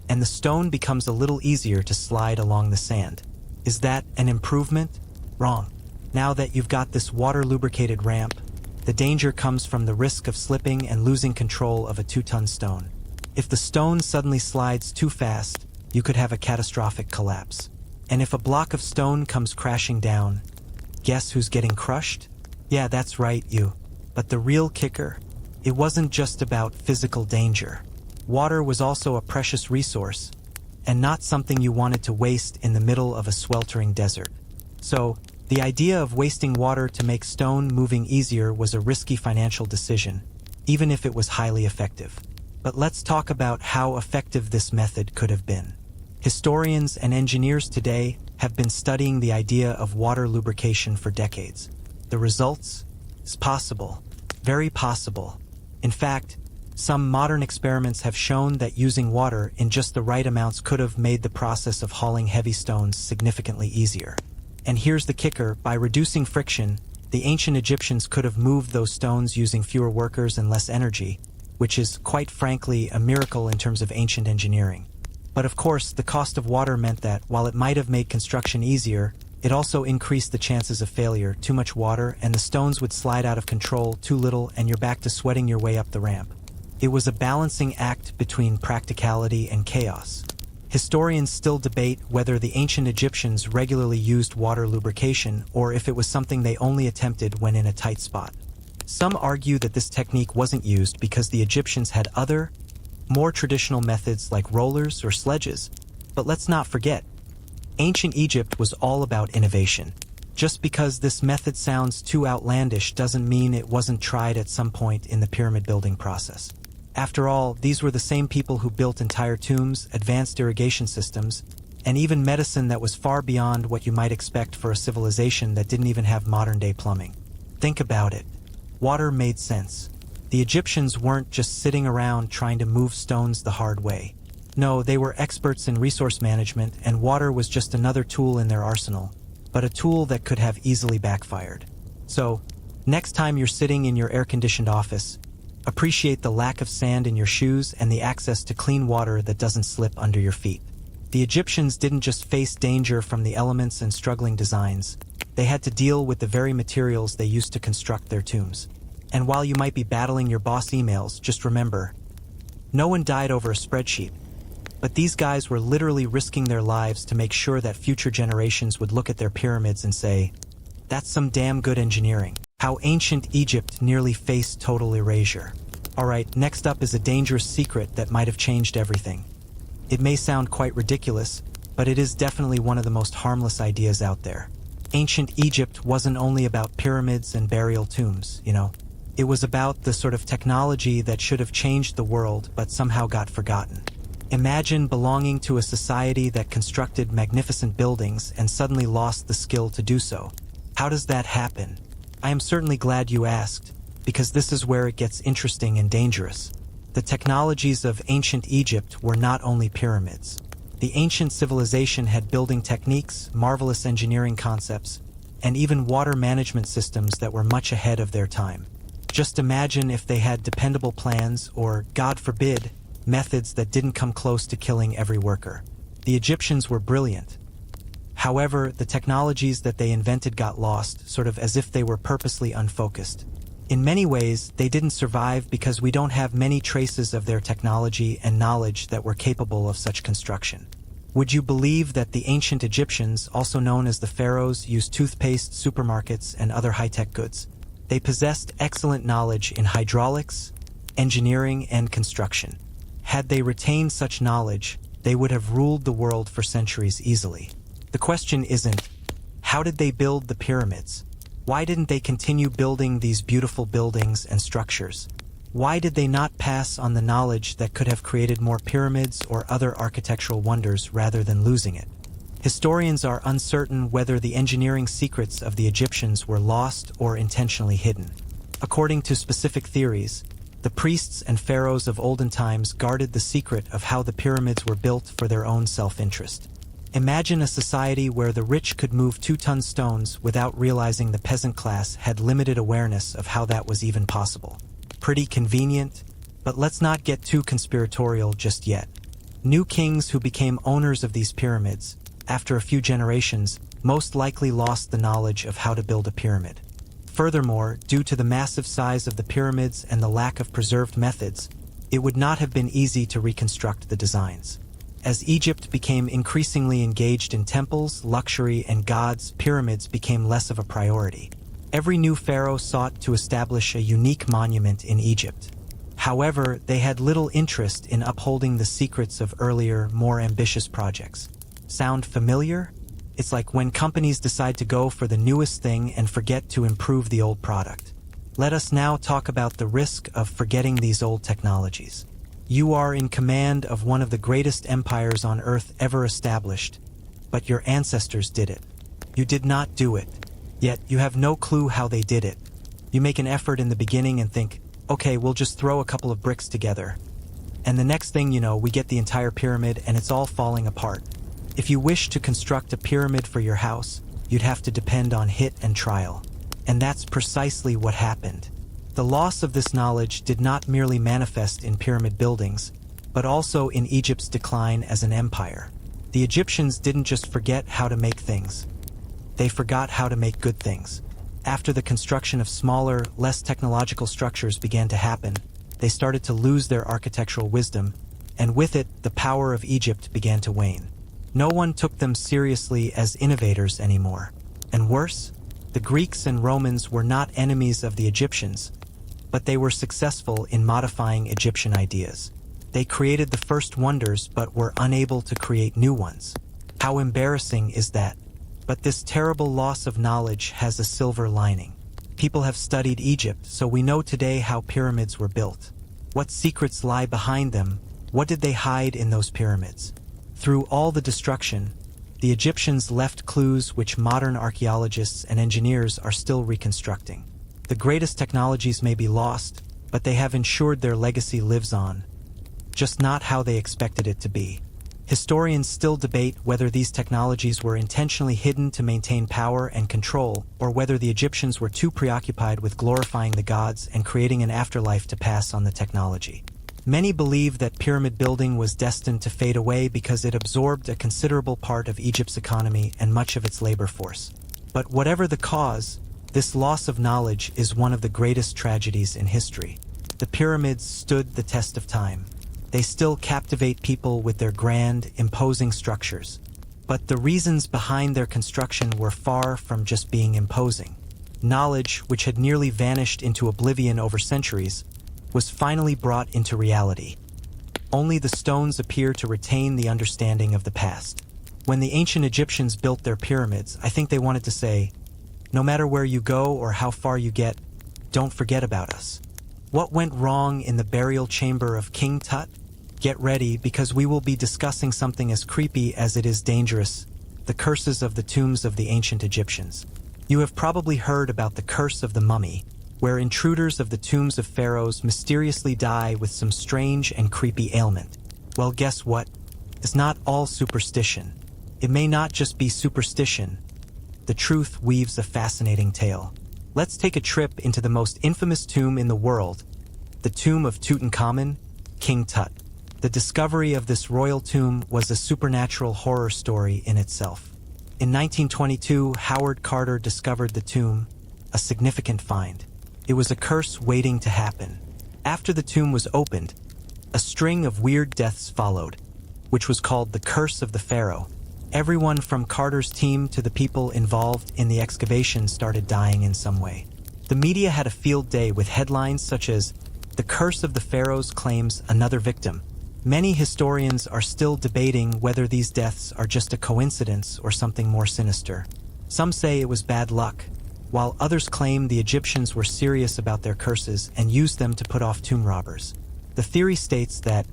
and the stone becomes a little easier to slide along the sand. Is that an improvement? Wrong. Now that you've got this water-lubricated ramp, the danger comes from the risk of slipping and losing control of a 2-ton stone. If the stone suddenly slides too fast, you could have a catastrophic collapse. And if a block of stone comes crashing down, guess who's getting crushed? Yeah, that's right, you. But the real kicker? It wasn't just about physical danger. Water was also a precious resource, and not something you wanted to waste in the middle of a sweltering desert. So, the idea of wasting water to make stone moving easier was a risky financial decision, even if it was highly effective. But let's talk about how effective this method could have been. Historians and engineers today have been studying the idea of water lubrication for decades. The results? It's possible. Very possible. In fact, some modern experiments have shown that using water in just the right amounts could have made the process of hauling heavy stones significantly easier. And here's the kicker: by reducing friction, the ancient Egyptians could have moved those stones using fewer workers and less energy, which is, quite frankly, a miracle in terms of ancient engineering. But of course, the cost of water meant that, while it might have made construction easier, it also increased the chances of failure. Too much water, and the stones would slide out of control; too little, and you're back to sweating your way up the ramp. It was a balancing act between practicality and chaos. Historians still debate whether the ancient Egyptians regularly used water lubrication or if it was something they only attempted when in a tight spot. Some argue that this technique wasn't used because the Egyptians had other, more traditional methods like rollers or sledges. But let's not forget, ancient Egypt was all about innovation. Just because this method sounds too outlandish doesn't mean it wasn't tried at some point in the pyramid building process. After all, these were the same people who built entire tombs, advanced irrigation systems, and even medicine that was far beyond what you might expect for a civilization that didn't even have modern-day plumbing. Think about it. Water made sense. The Egyptians weren't just sitting around trying to move stones the hard way. No, they were experts in resource management, and water was just another tool in their arsenal, but a tool that could have easily backfired. So, next time you're sitting in your air-conditioned office, appreciate the lack of sand in your shoes and the access to clean water that doesn't slip under your feet. The Egyptians didn't just face danger from the elements and struggling designs. They had to deal with the very materials they used to construct their tombs. And while you might be battling your boss emails, just remember, no one died over a spreadsheet. But these guys were literally risking their lives to make sure that future generations would look at their pyramids and say, "That's some damn good engineering." How ancient Egypt nearly faced total erasure. Alright, next up is a dangerous secret that might have changed everything. It may sound quite ridiculous, but it is definitely one of the most harmless ideas out there. Ancient Egypt wasn't only about pyramids and burial tombs, It was about the sort of technology that should have changed the world but somehow got forgotten. Imagine belonging to a society that constructed magnificent buildings and suddenly lost the skill to do so. How does that happen? I am certainly glad you asked, because this is where it gets interesting and dangerous. The technologies of ancient Egypt were not only pyramids. The ancient civilization had building techniques, marvelous engineering concepts, and even water management systems that were much ahead of their time. Just imagine if they had dependable plans or, God forbid, methods that didn't come close to killing every worker. The Egyptians were brilliant. However, the technologies that they invented got lost, sort of as if they were purposely unfocused. In many ways, they didn't survive because we don't have many traces of their technology and knowledge that were capable of such construction. Would you believe that the ancient Egyptians, also known as the Pharaohs, used toothpaste, supermarkets, and other high-tech goods? They possessed excellent knowledge in hydraulics, engineering, and construction. Had they retained such knowledge, they would have ruled the world for centuries easily. The question isn't, how did they build the pyramids? Why didn't they continue building these beautiful buildings and structures? Why did they not pass on the knowledge that could have created more pyramids or other architectural wonders rather than losing it? Historians are uncertain whether the engineering secrets of the Egyptians were lost or intentionally hidden. According to specific theories, the priests and pharaohs of olden times guarded the secret of how the pyramids were built for their own self-interest. Imagine a society where the rich could move 2-ton stones without realizing the peasant class had limited awareness of how that was even possible. Pretty convenient, but let's not get too conspiratorial just yet. New kings who became owners of these pyramids, after a few generations, most likely lost the knowledge of how to build a pyramid. Furthermore, due to the massive size of the pyramids and the lack of preserved methods, it would not have been easy to reconstruct the designs. As Egypt became increasingly engaged in temples, luxury, and gods, pyramids became less of a priority. Every new pharaoh sought to establish a unique monument in Egypt. However, they had little interest in upholding the secrets of earlier, more ambitious projects. Sound familiar? It's like when companies decide to go for the newest thing and forget to improve the old product. Let us now talk about the risk of forgetting these old technologies. You are in command of one of the greatest empires on Earth ever established, but your ancestors did it. You did not do it. Yet, you have no clue how they did it. You make an effort in the beginning and think, okay, we'll just throw a couple of bricks together. And the next thing you know, we get the entire pyramid and it's all falling apart. If you wish to construct a pyramid for your house, you'd have to depend on hit and trial. And that's precisely what happened. The loss of this knowledge did not merely manifest in pyramid buildings, but also in Egypt's decline as an empire. The Egyptians didn't just forget how to make things. They forgot how to make good things. After the construction of smaller, less technological structures began to happen, they started to lose their architectural wisdom, and with it, the power of Egypt began to wane. No one took them seriously as innovators anymore. And worse, the Greeks and Romans were not enemies of the Egyptians, but they were successful in modifying Egyptian ideas. They created the first wonders but were unable to create new ones. How embarrassing is that? But this terrible loss of knowledge has a silver lining. People have studied Egypt, so we know today how pyramids were built. What secrets lie behind them? What did they hide in those pyramids? Through all the destruction, the Egyptians left clues which modern archaeologists and engineers are still reconstructing. The greatest technologies may be lost, but they have ensured their legacy lives on, just not how they expected it to be. Historians still debate whether these technologies were intentionally hidden to maintain power and control, or whether the Egyptians were too preoccupied with glorifying the gods and creating an afterlife to pass on the technology. Many believe that pyramid building was destined to fade away because it absorbed a considerable part of Egypt's economy and much of its labor force. But whatever the cause, this loss of knowledge is one of the greatest tragedies in history. The pyramids stood the test of time. They still captivate people with their grand, imposing structures. But the reasons behind their construction were far from just being imposing. Knowledge, which had nearly vanished into oblivion over centuries, was finally brought into reality. Only the stones appear to retain the understanding of the past. When the ancient Egyptians built their pyramids, I think they wanted to say, no matter where you go or how far you get, don't forget about us. What went wrong in the burial chamber of King Tut? Get ready, because we will be discussing something as creepy as it is dangerous: the curses of the tombs of the ancient Egyptians. You have probably heard about the curse of the mummy, where intruders of the tombs of pharaohs mysteriously die with some strange and creepy ailment. Well, guess what? It's not all superstition. It may not just be superstition. The truth weaves a fascinating tale. Let's take a trip into the most infamous tomb in the world, the tomb of Tutankhamun, King Tut. The discovery of this royal tomb was a supernatural horror story in itself. In 1922, Howard Carter discovered the tomb, a significant find. It was a curse waiting to happen. After the tomb was opened, a string of weird deaths followed, which was called the Curse of the Pharaoh. Everyone from Carter's team to the people involved in the excavation started dying in some way. The media had a field day with headlines such as, "The Curse of the Pharaohs claims another victim." Many historians are still debating whether these deaths are just a coincidence or something more sinister. Some say it was bad luck, while others claim the Egyptians were serious about their curses and used them to put off tomb robbers. The theory states that,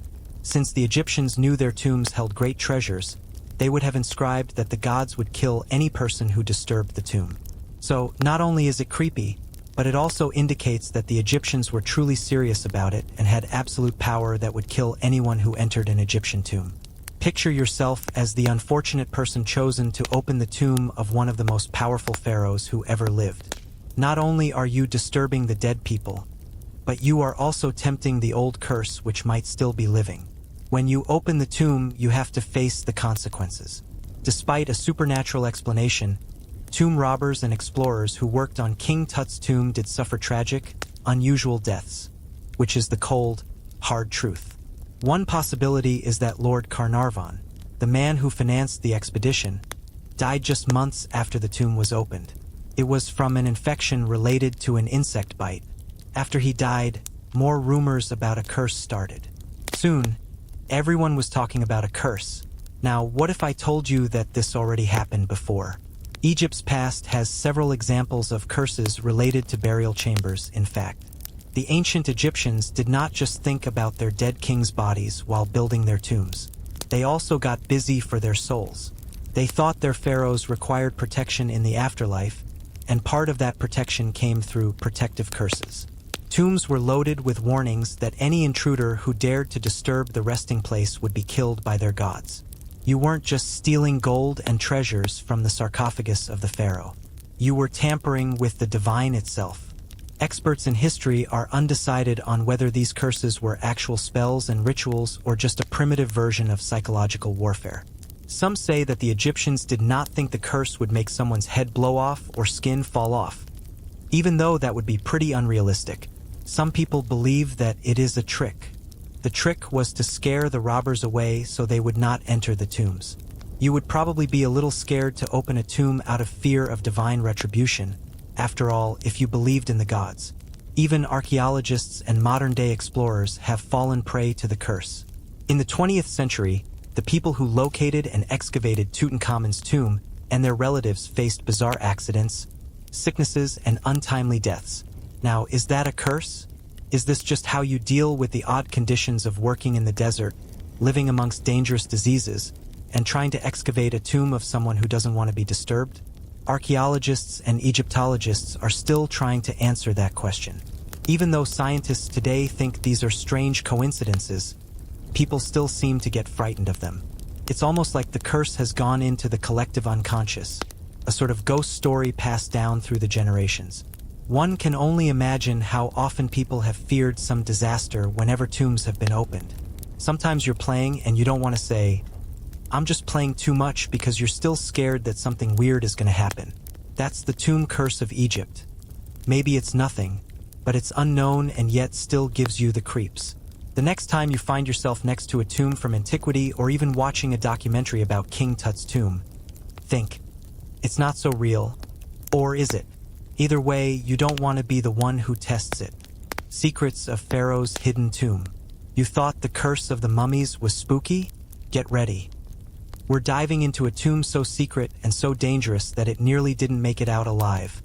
since the Egyptians knew their tombs held great treasures, they would have inscribed that the gods would kill any person who disturbed the tomb. So, not only is it creepy, but it also indicates that the Egyptians were truly serious about it and had absolute power that would kill anyone who entered an Egyptian tomb. Picture yourself as the unfortunate person chosen to open the tomb of one of the most powerful pharaohs who ever lived. Not only are you disturbing the dead people, but you are also tempting the old curse which might still be living. When you open the tomb, you have to face the consequences. Despite a supernatural explanation, tomb robbers and explorers who worked on King Tut's tomb did suffer tragic, unusual deaths, which is the cold, hard truth. One possibility is that Lord Carnarvon, the man who financed the expedition, died just months after the tomb was opened. It was from an infection related to an insect bite. After he died, more rumors about a curse started. Soon, everyone was talking about a curse. Now, what if I told you that this already happened before? Egypt's past has several examples of curses related to burial chambers, in fact. The ancient Egyptians did not just think about their dead kings' bodies while building their tombs. They also got busy for their souls. They thought their pharaohs required protection in the afterlife, and part of that protection came through protective curses. Tombs were loaded with warnings that any intruder who dared to disturb the resting place would be killed by their gods. You weren't just stealing gold and treasures from the sarcophagus of the pharaoh. You were tampering with the divine itself. Experts in history are undecided on whether these curses were actual spells and rituals or just a primitive version of psychological warfare. Some say that the Egyptians did not think the curse would make someone's head blow off or skin fall off. Even though that would be pretty unrealistic, some people believe that it is a trick. The trick was to scare the robbers away so they would not enter the tombs. You would probably be a little scared to open a tomb out of fear of divine retribution, after all, if you believed in the gods. Even archaeologists and modern-day explorers have fallen prey to the curse. In the 20th century, the people who located and excavated Tutankhamun's tomb and their relatives faced bizarre accidents, sicknesses, and untimely deaths. Now, is that a curse? Is this just how you deal with the odd conditions of working in the desert, living amongst dangerous diseases, and trying to excavate a tomb of someone who doesn't want to be disturbed? Archaeologists and Egyptologists are still trying to answer that question. Even though scientists today think these are strange coincidences, people still seem to get frightened of them. It's almost like the curse has gone into the collective unconscious, a sort of ghost story passed down through the generations. One can only imagine how often people have feared some disaster whenever tombs have been opened. Sometimes you're playing and you don't want to say, "I'm just playing too much," because you're still scared that something weird is going to happen. That's the tomb curse of Egypt. Maybe it's nothing, but it's unknown and yet still gives you the creeps. The next time you find yourself next to a tomb from antiquity or even watching a documentary about King Tut's tomb, think, it's not so real, or is it? Either way, you don't want to be the one who tests it. Secrets of Pharaoh's hidden tomb. You thought the curse of the mummies was spooky? Get ready. We're diving into a tomb so secret and so dangerous that it nearly didn't make it out alive.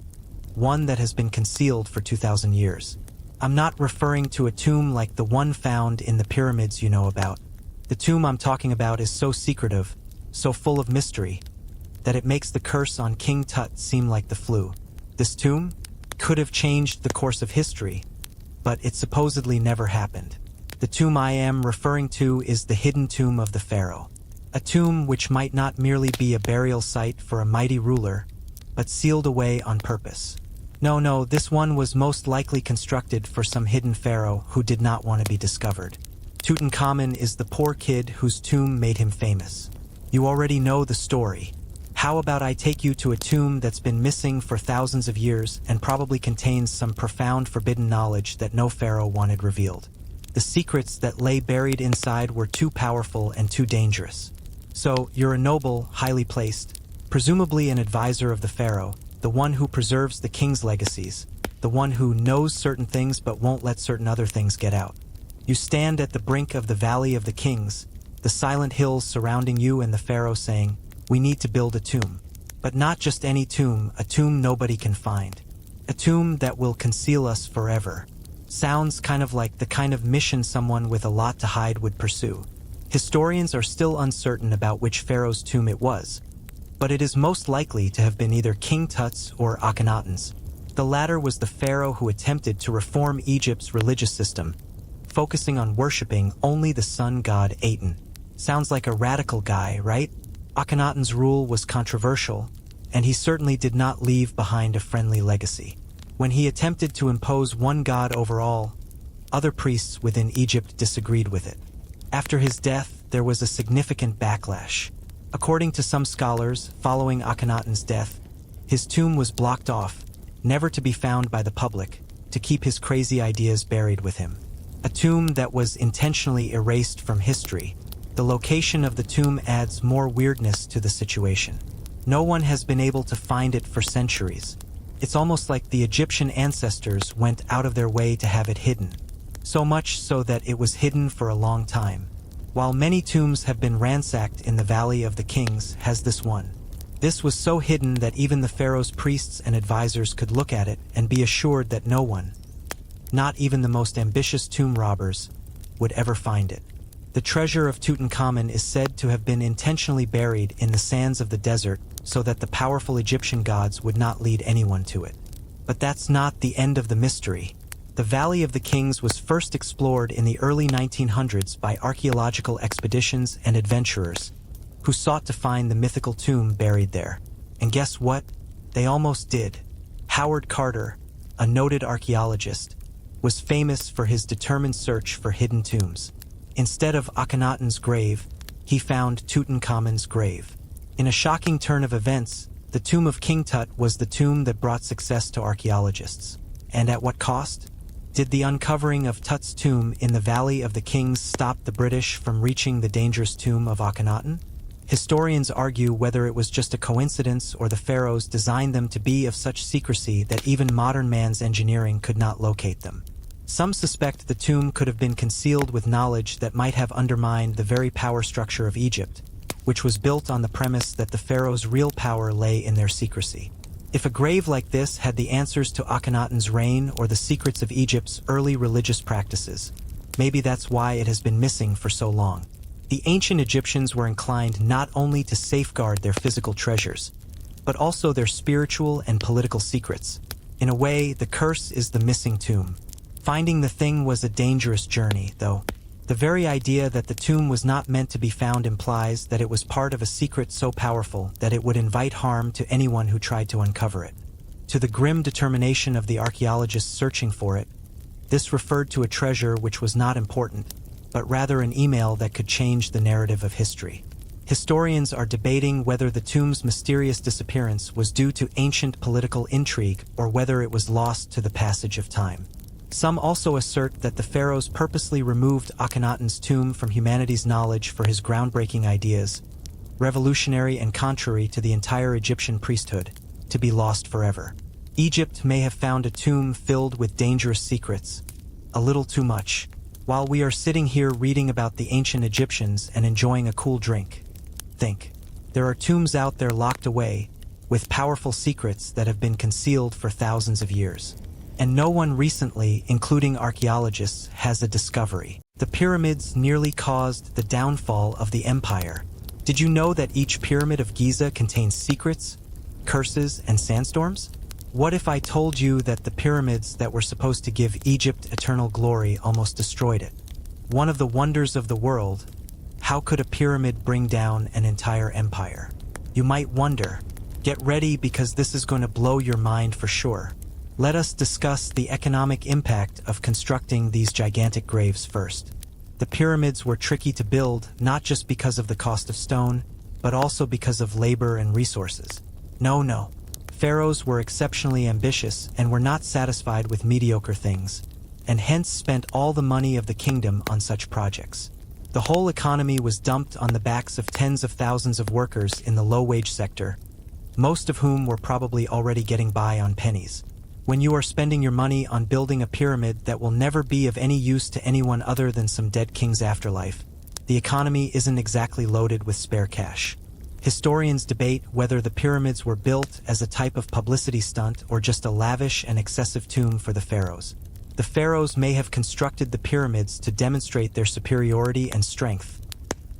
One that has been concealed for 2,000 years. I'm not referring to a tomb like the one found in the pyramids you know about. The tomb I'm talking about is so secretive, so full of mystery, that it makes the curse on King Tut seem like the flu. This tomb could have changed the course of history, but it supposedly never happened. The tomb I am referring to is the hidden tomb of the pharaoh. A tomb which might not merely be a burial site for a mighty ruler, but sealed away on purpose. No, this one was most likely constructed for some hidden pharaoh who did not want to be discovered. Tutankhamun is the poor kid whose tomb made him famous. You already know the story. How about I take you to a tomb that's been missing for thousands of years and probably contains some profound forbidden knowledge that no pharaoh wanted revealed. The secrets that lay buried inside were too powerful and too dangerous. So, you're a noble, highly placed, presumably an advisor of the pharaoh, the one who preserves the king's legacies, the one who knows certain things but won't let certain other things get out. You stand at the brink of the Valley of the Kings, the silent hills surrounding you and the pharaoh saying, "We need to build a tomb." But not just any tomb, a tomb nobody can find. A tomb that will conceal us forever. Sounds kind of like the kind of mission someone with a lot to hide would pursue. Historians are still uncertain about which pharaoh's tomb it was, but it is most likely to have been either King Tut's or Akhenaten's. The latter was the pharaoh who attempted to reform Egypt's religious system, focusing on worshipping only the sun god Aten. Sounds like a radical guy, right? Akhenaten's rule was controversial, and he certainly did not leave behind a friendly legacy. When he attempted to impose one god over all, other priests within Egypt disagreed with it. After his death, there was a significant backlash. According to some scholars, following Akhenaten's death, his tomb was blocked off, never to be found by the public, to keep his crazy ideas buried with him. A tomb that was intentionally erased from history. The location of the tomb adds more weirdness to the situation. No one has been able to find it for centuries. It's almost like the Egyptian ancestors went out of their way to have it hidden. So much so that it was hidden for a long time. While many tombs have been ransacked in the Valley of the Kings, has this one. This was so hidden that even the pharaoh's priests and advisors could look at it and be assured that no one, not even the most ambitious tomb robbers, would ever find it. The treasure of Tutankhamun is said to have been intentionally buried in the sands of the desert so that the powerful Egyptian gods would not lead anyone to it. But that's not the end of the mystery. The Valley of the Kings was first explored in the early 1900s by archaeological expeditions and adventurers who sought to find the mythical tomb buried there. And guess what? They almost did. Howard Carter, a noted archaeologist, was famous for his determined search for hidden tombs. Instead of Akhenaten's grave, he found Tutankhamun's grave. In a shocking turn of events, the tomb of King Tut was the tomb that brought success to archaeologists. And at what cost? Did the uncovering of Tut's tomb in the Valley of the Kings stop the British from reaching the dangerous tomb of Akhenaten? Historians argue whether it was just a coincidence or the pharaohs designed them to be of such secrecy that even modern man's engineering could not locate them. Some suspect the tomb could have been concealed with knowledge that might have undermined the very power structure of Egypt, which was built on the premise that the pharaohs' real power lay in their secrecy. If a grave like this had the answers to Akhenaten's reign or the secrets of Egypt's early religious practices, maybe that's why it has been missing for so long. The ancient Egyptians were inclined not only to safeguard their physical treasures, but also their spiritual and political secrets. In a way, the curse is the missing tomb. Finding the thing was a dangerous journey, though. The very idea that the tomb was not meant to be found implies that it was part of a secret so powerful that it would invite harm to anyone who tried to uncover it. To the grim determination of the archaeologists searching for it, this referred to a treasure which was not important, but rather an email that could change the narrative of history. Historians are debating whether the tomb's mysterious disappearance was due to ancient political intrigue or whether it was lost to the passage of time. Some also assert that the pharaohs purposely removed Akhenaten's tomb from humanity's knowledge for his groundbreaking ideas, revolutionary and contrary to the entire Egyptian priesthood, to be lost forever. Egypt may have found a tomb filled with dangerous secrets, a little too much, while we are sitting here reading about the ancient Egyptians and enjoying a cool drink. Think, there are tombs out there locked away, with powerful secrets that have been concealed for thousands of years. And no one recently, including archaeologists, has a discovery. The pyramids nearly caused the downfall of the empire. Did you know that each pyramid of Giza contains secrets, curses, and sandstorms? What if I told you that the pyramids that were supposed to give Egypt eternal glory almost destroyed it? One of the wonders of the world, how could a pyramid bring down an entire empire? You might wonder. Get ready because this is going to blow your mind for sure. Let us discuss the economic impact of constructing these gigantic graves first. The pyramids were tricky to build, not just because of the cost of stone, but also because of labor and resources. No. Pharaohs were exceptionally ambitious and were not satisfied with mediocre things, and hence spent all the money of the kingdom on such projects. The whole economy was dumped on the backs of tens of thousands of workers in the low-wage sector, most of whom were probably already getting by on pennies. When you are spending your money on building a pyramid that will never be of any use to anyone other than some dead king's afterlife, the economy isn't exactly loaded with spare cash. Historians debate whether the pyramids were built as a type of publicity stunt or just a lavish and excessive tomb for the pharaohs. The pharaohs may have constructed the pyramids to demonstrate their superiority and strength,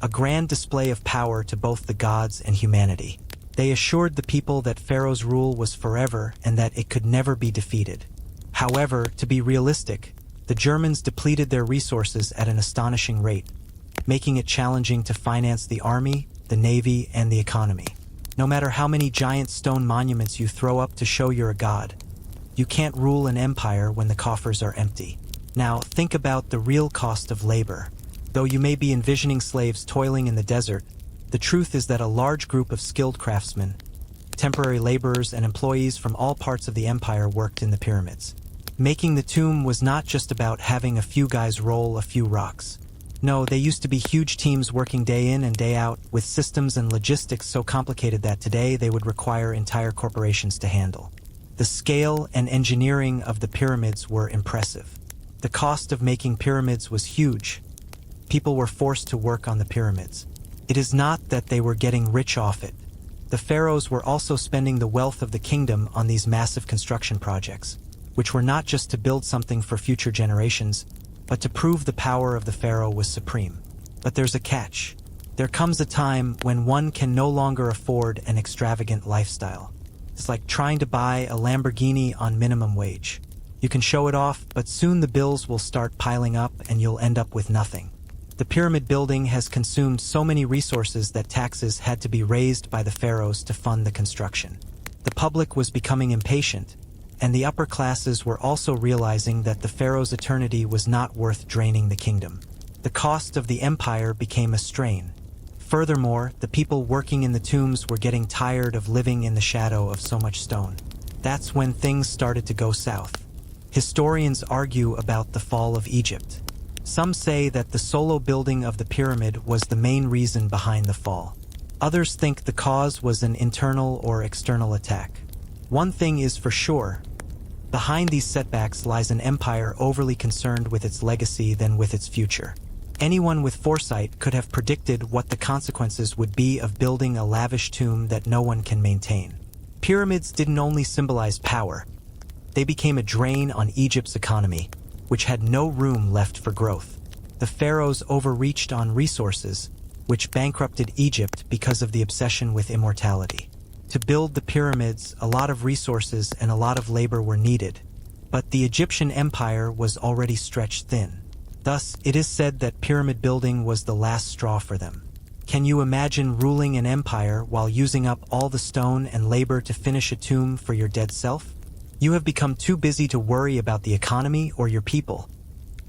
a grand display of power to both the gods and humanity. They assured the people that Pharaoh's rule was forever and that it could never be defeated. However, to be realistic, the Germans depleted their resources at an astonishing rate, making it challenging to finance the army, the navy, and the economy. No matter how many giant stone monuments you throw up to show you're a god, you can't rule an empire when the coffers are empty. Now, think about the real cost of labor. Though you may be envisioning slaves toiling in the desert, the truth is that a large group of skilled craftsmen, temporary laborers, and employees from all parts of the empire worked in the pyramids. Making the tomb was not just about having a few guys roll a few rocks. No, they used to be huge teams working day in and day out, with systems and logistics so complicated that today they would require entire corporations to handle. The scale and engineering of the pyramids were impressive. The cost of making pyramids was huge. People were forced to work on the pyramids. It is not that they were getting rich off it. The pharaohs were also spending the wealth of the kingdom on these massive construction projects, which were not just to build something for future generations, but to prove the power of the pharaoh was supreme. But there's a catch. There comes a time when one can no longer afford an extravagant lifestyle. It's like trying to buy a Lamborghini on minimum wage. You can show it off, but soon the bills will start piling up and you'll end up with nothing. The pyramid building has consumed so many resources that taxes had to be raised by the pharaohs to fund the construction. The public was becoming impatient, and the upper classes were also realizing that the pharaoh's eternity was not worth draining the kingdom. The cost of the empire became a strain. Furthermore, the people working in the tombs were getting tired of living in the shadow of so much stone. That's when things started to go south. Historians argue about the fall of Egypt. Some say that the solo building of the pyramid was the main reason behind the fall. Others think the cause was an internal or external attack. One thing is for sure: behind these setbacks lies an empire overly concerned with its legacy than with its future. Anyone with foresight could have predicted what the consequences would be of building a lavish tomb that no one can maintain. Pyramids didn't only symbolize power, they became a drain on Egypt's economy, which had no room left for growth. The pharaohs overreached on resources, which bankrupted Egypt because of the obsession with immortality. To build the pyramids, a lot of resources and a lot of labor were needed, but the Egyptian empire was already stretched thin. Thus, it is said that pyramid building was the last straw for them. Can you imagine ruling an empire while using up all the stone and labor to finish a tomb for your dead self? You have become too busy to worry about the economy or your people,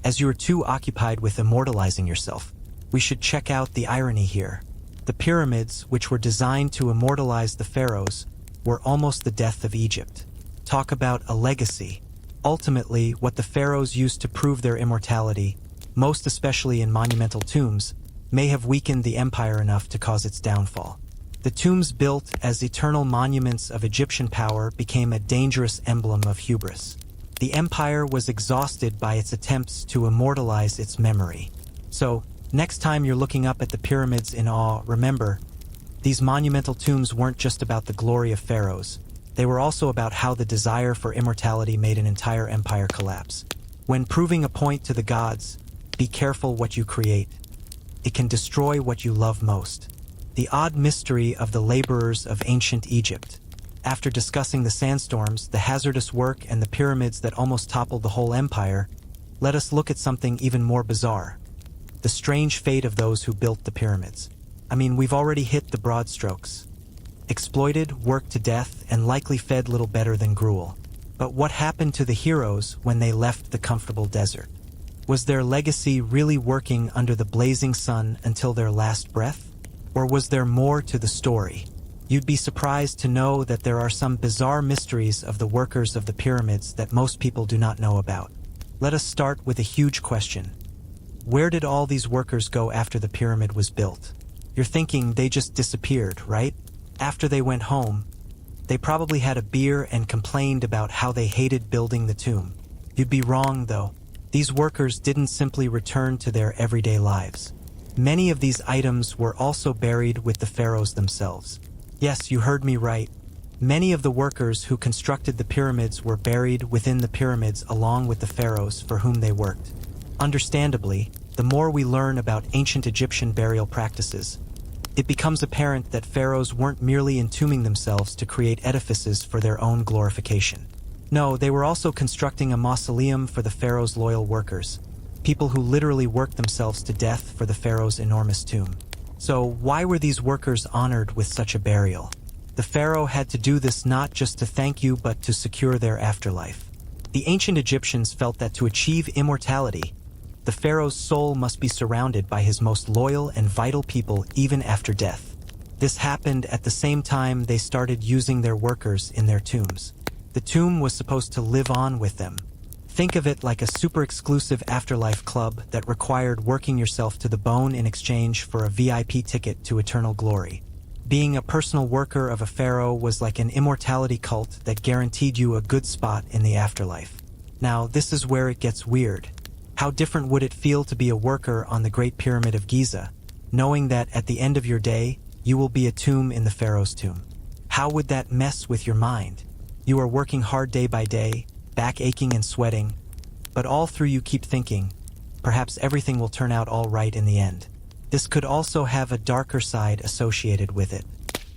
as you are too occupied with immortalizing yourself. We should check out the irony here. The pyramids, which were designed to immortalize the pharaohs, were almost the death of Egypt. Talk about a legacy. Ultimately, what the pharaohs used to prove their immortality, most especially in monumental tombs, may have weakened the empire enough to cause its downfall. The tombs built as eternal monuments of Egyptian power became a dangerous emblem of hubris. The empire was exhausted by its attempts to immortalize its memory. So, next time you're looking up at the pyramids in awe, remember, these monumental tombs weren't just about the glory of pharaohs. They were also about how the desire for immortality made an entire empire collapse. When proving a point to the gods, be careful what you create. It can destroy what you love most. The odd mystery of the laborers of ancient Egypt. After discussing the sandstorms, the hazardous work, and the pyramids that almost toppled the whole empire, let us look at something even more bizarre: the strange fate of those who built the pyramids. I mean, we've already hit the broad strokes. Exploited, worked to death, and likely fed little better than gruel. But what happened to the heroes when they left the comfortable desert? Was their legacy really working under the blazing sun until their last breath? Or was there more to the story? You'd be surprised to know that there are some bizarre mysteries of the workers of the pyramids that most people do not know about. Let us start with a huge question. Where did all these workers go after the pyramid was built? You're thinking they just disappeared, right? After they went home, they probably had a beer and complained about how they hated building the tomb. You'd be wrong, though. These workers didn't simply return to their everyday lives. Many of these items were also buried with the pharaohs themselves. Yes, you heard me right. Many of the workers who constructed the pyramids were buried within the pyramids along with the pharaohs for whom they worked. Understandably, the more we learn about ancient Egyptian burial practices, it becomes apparent that pharaohs weren't merely entombing themselves to create edifices for their own glorification. No, they were also constructing a mausoleum for the pharaoh's loyal workers, people who literally worked themselves to death for the pharaoh's enormous tomb. So why were these workers honored with such a burial? The pharaoh had to do this not just to thank you but to secure their afterlife. The ancient Egyptians felt that to achieve immortality, the pharaoh's soul must be surrounded by his most loyal and vital people even after death. This happened at the same time they started using their workers in their tombs. The tomb was supposed to live on with them. Think of it like a super exclusive afterlife club that required working yourself to the bone in exchange for a VIP ticket to eternal glory. Being a personal worker of a pharaoh was like an immortality cult that guaranteed you a good spot in the afterlife. Now, this is where it gets weird. How different would it feel to be a worker on the Great Pyramid of Giza, knowing that at the end of your day, you will be a tomb in the pharaoh's tomb? How would that mess with your mind? You are working hard day by day, back aching and sweating, but all through you keep thinking, perhaps everything will turn out all right in the end. This could also have a darker side associated with it.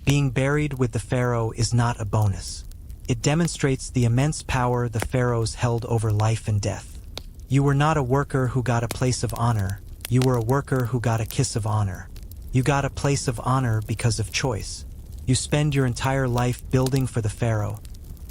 Being buried with the pharaoh is not a bonus. It demonstrates the immense power the pharaohs held over life and death. You were not a worker who got a place of honor, you were a worker who got a kiss of honor. You got a place of honor because of choice. You spend your entire life building for the pharaoh,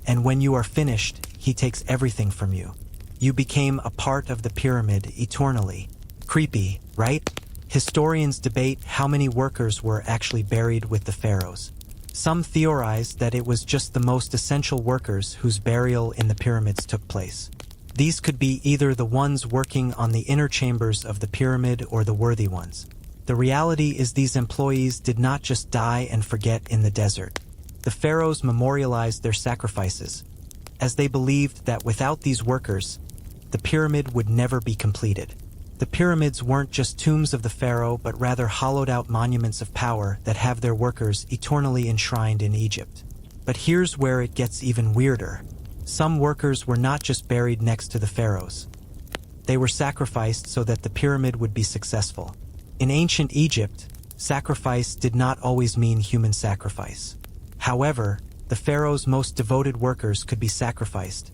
and when you are finished, he takes everything from you. You became a part of the pyramid eternally. Creepy, right? Historians debate how many workers were actually buried with the pharaohs. Some theorize that it was just the most essential workers whose burial in the pyramids took place. These could be either the ones working on the inner chambers of the pyramid or the worthy ones. The reality is these employees did not just die and forget in the desert. The pharaohs memorialized their sacrifices, as they believed that without these workers, the pyramid would never be completed. The pyramids weren't just tombs of the pharaoh, but rather hollowed-out monuments of power that have their workers eternally enshrined in Egypt. But here's where it gets even weirder. Some workers were not just buried next to the pharaohs. They were sacrificed so that the pyramid would be successful. In ancient Egypt, sacrifice did not always mean human sacrifice. However, the pharaoh's most devoted workers could be sacrificed,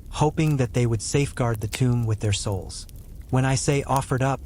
hoping that they would safeguard the tomb with their souls. When I say offered up,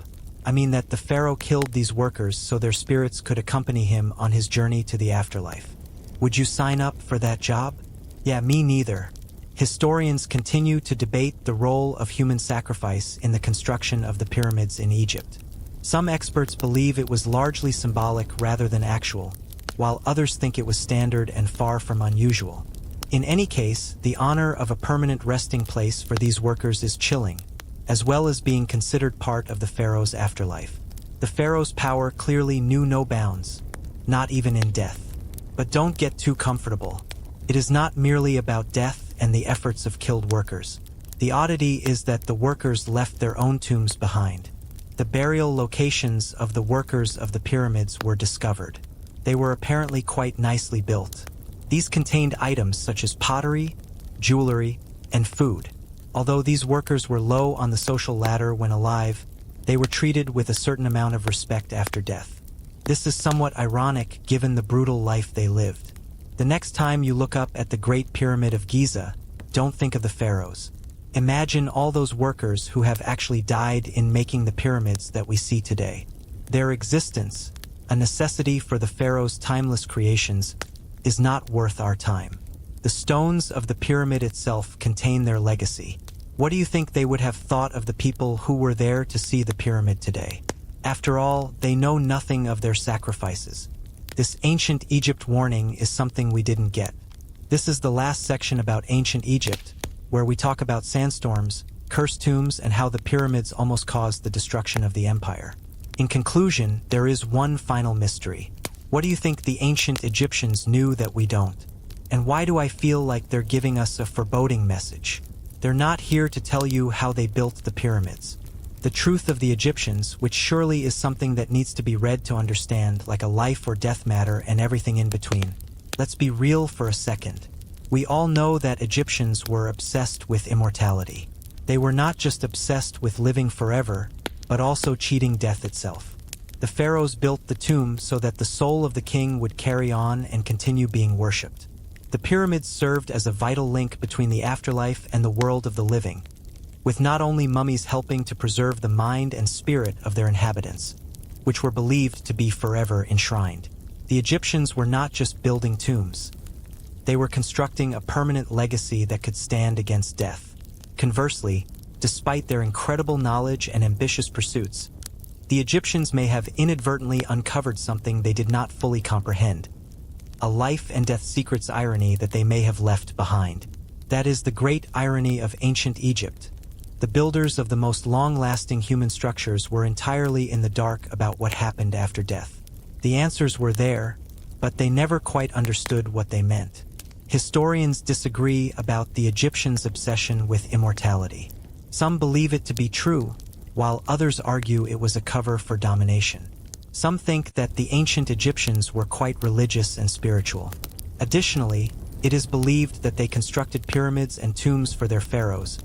I mean that the pharaoh killed these workers so their spirits could accompany him on his journey to the afterlife. Would you sign up for that job? Yeah, me neither. Historians continue to debate the role of human sacrifice in the construction of the pyramids in Egypt. Some experts believe it was largely symbolic rather than actual, while others think it was standard and far from unusual. In any case, the honor of a permanent resting place for these workers is chilling, as well as being considered part of the pharaoh's afterlife. The pharaoh's power clearly knew no bounds, not even in death. But don't get too comfortable. It is not merely about death and the efforts of killed workers. The oddity is that the workers left their own tombs behind. The burial locations of the workers of the pyramids were discovered. They were apparently quite nicely built. These contained items such as pottery, jewelry, and food. Although these workers were low on the social ladder when alive, they were treated with a certain amount of respect after death. This is somewhat ironic given the brutal life they lived. The next time you look up at the Great Pyramid of Giza, don't think of the pharaohs. Imagine all those workers who have actually died in making the pyramids that we see today. Their existence, a necessity for the pharaoh's timeless creations, is not worth our time. The stones of the pyramid itself contain their legacy. What do you think they would have thought of the people who were there to see the pyramid today? After all, they know nothing of their sacrifices. This ancient Egypt warning is something we didn't get. This is the last section about ancient Egypt, where we talk about sandstorms, cursed tombs, and how the pyramids almost caused the destruction of the empire. In conclusion, there is one final mystery. What do you think the ancient Egyptians knew that we don't? And why do I feel like they're giving us a foreboding message? They're not here to tell you how they built the pyramids. The truth of the Egyptians, which surely is something that needs to be read to understand, like a life or death matter and everything in between. Let's be real for a second. We all know that Egyptians were obsessed with immortality. They were not just obsessed with living forever, but also cheating death itself. The pharaohs built the tomb so that the soul of the king would carry on and continue being worshipped. The pyramids served as a vital link between the afterlife and the world of the living, with not only mummies helping to preserve the mind and spirit of their inhabitants, which were believed to be forever enshrined. The Egyptians were not just building tombs. They were constructing a permanent legacy that could stand against death. Conversely, despite their incredible knowledge and ambitious pursuits, the Egyptians may have inadvertently uncovered something they did not fully comprehend. A life and death secret's irony that they may have left behind. That is the great irony of ancient Egypt. The builders of the most long-lasting human structures were entirely in the dark about what happened after death. The answers were there, but they never quite understood what they meant. Historians disagree about the Egyptians' obsession with immortality. Some believe it to be true, while others argue it was a cover for domination. Some think that the ancient Egyptians were quite religious and spiritual. Additionally, it is believed that they constructed pyramids and tombs for their pharaohs,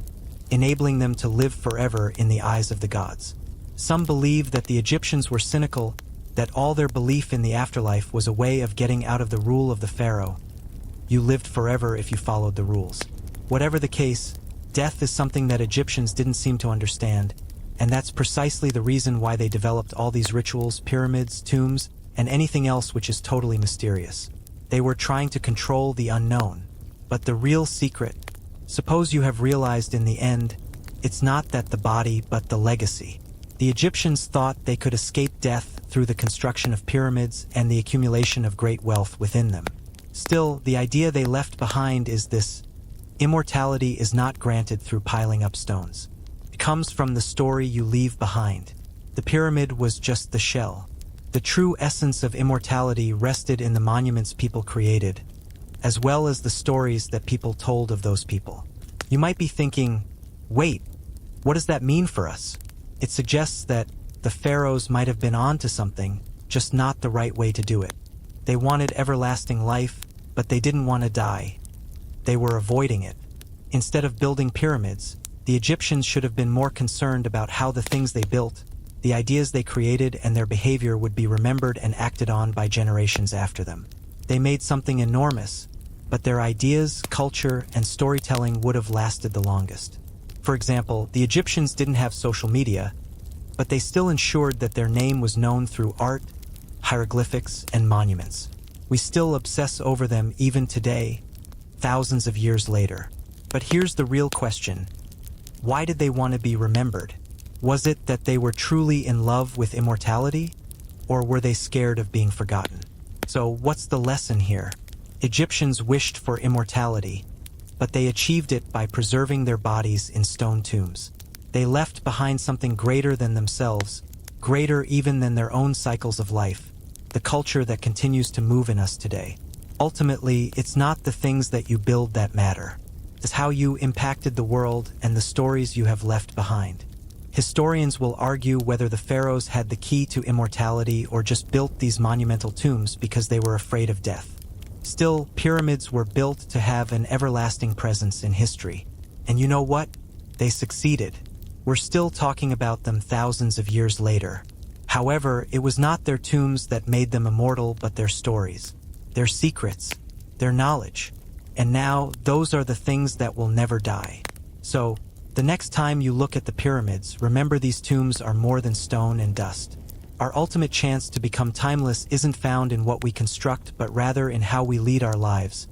enabling them to live forever in the eyes of the gods. Some believe that the Egyptians were cynical that all their belief in the afterlife was a way of getting out of the rule of the Pharaoh. You lived forever if you followed the rules. Whatever the case, death is something that Egyptians didn't seem to understand, and that's precisely the reason why they developed all these rituals, pyramids, tombs, and anything else which is totally mysterious. They were trying to control the unknown. But the real secret, suppose you have realized in the end, it's not that the body but the legacy. The Egyptians thought they could escape death through the construction of pyramids and the accumulation of great wealth within them. Still, the idea they left behind is this: immortality is not granted through piling up stones. It comes from the story you leave behind. The pyramid was just the shell. The true essence of immortality rested in the monuments people created, as well as the stories that people told of those people. You might be thinking, wait, what does that mean for us? It suggests that the pharaohs might have been onto something, just not the right way to do it. They wanted everlasting life, but they didn't want to die. They were avoiding it. Instead of building pyramids, the Egyptians should have been more concerned about how the things they built, the ideas they created, and their behavior would be remembered and acted on by generations after them. They made something enormous, but their ideas, culture, and storytelling would have lasted the longest. For example, the Egyptians didn't have social media, but they still ensured that their name was known through art, hieroglyphics, and monuments. We still obsess over them even today, thousands of years later. But here's the real question: why did they want to be remembered? Was it that they were truly in love with immortality, or were they scared of being forgotten? So what's the lesson here? Egyptians wished for immortality, but they achieved it by preserving their bodies in stone tombs. They left behind something greater than themselves, greater even than their own cycles of life, the culture that continues to move in us today. Ultimately, it's not the things that you build that matter. It's how you impacted the world and the stories you have left behind. Historians will argue whether the pharaohs had the key to immortality or just built these monumental tombs because they were afraid of death. Still, pyramids were built to have an everlasting presence in history. And you know what? They succeeded. We're still talking about them thousands of years later. However, it was not their tombs that made them immortal, but their stories, their secrets, their knowledge. And now, those are the things that will never die. So, the next time you look at the pyramids, remember these tombs are more than stone and dust. Our ultimate chance to become timeless isn't found in what we construct, but rather in how we lead our lives,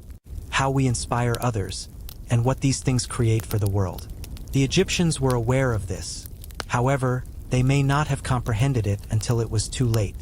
how we inspire others, and what these things create for the world. The Egyptians were aware of this. However, they may not have comprehended it until it was too late.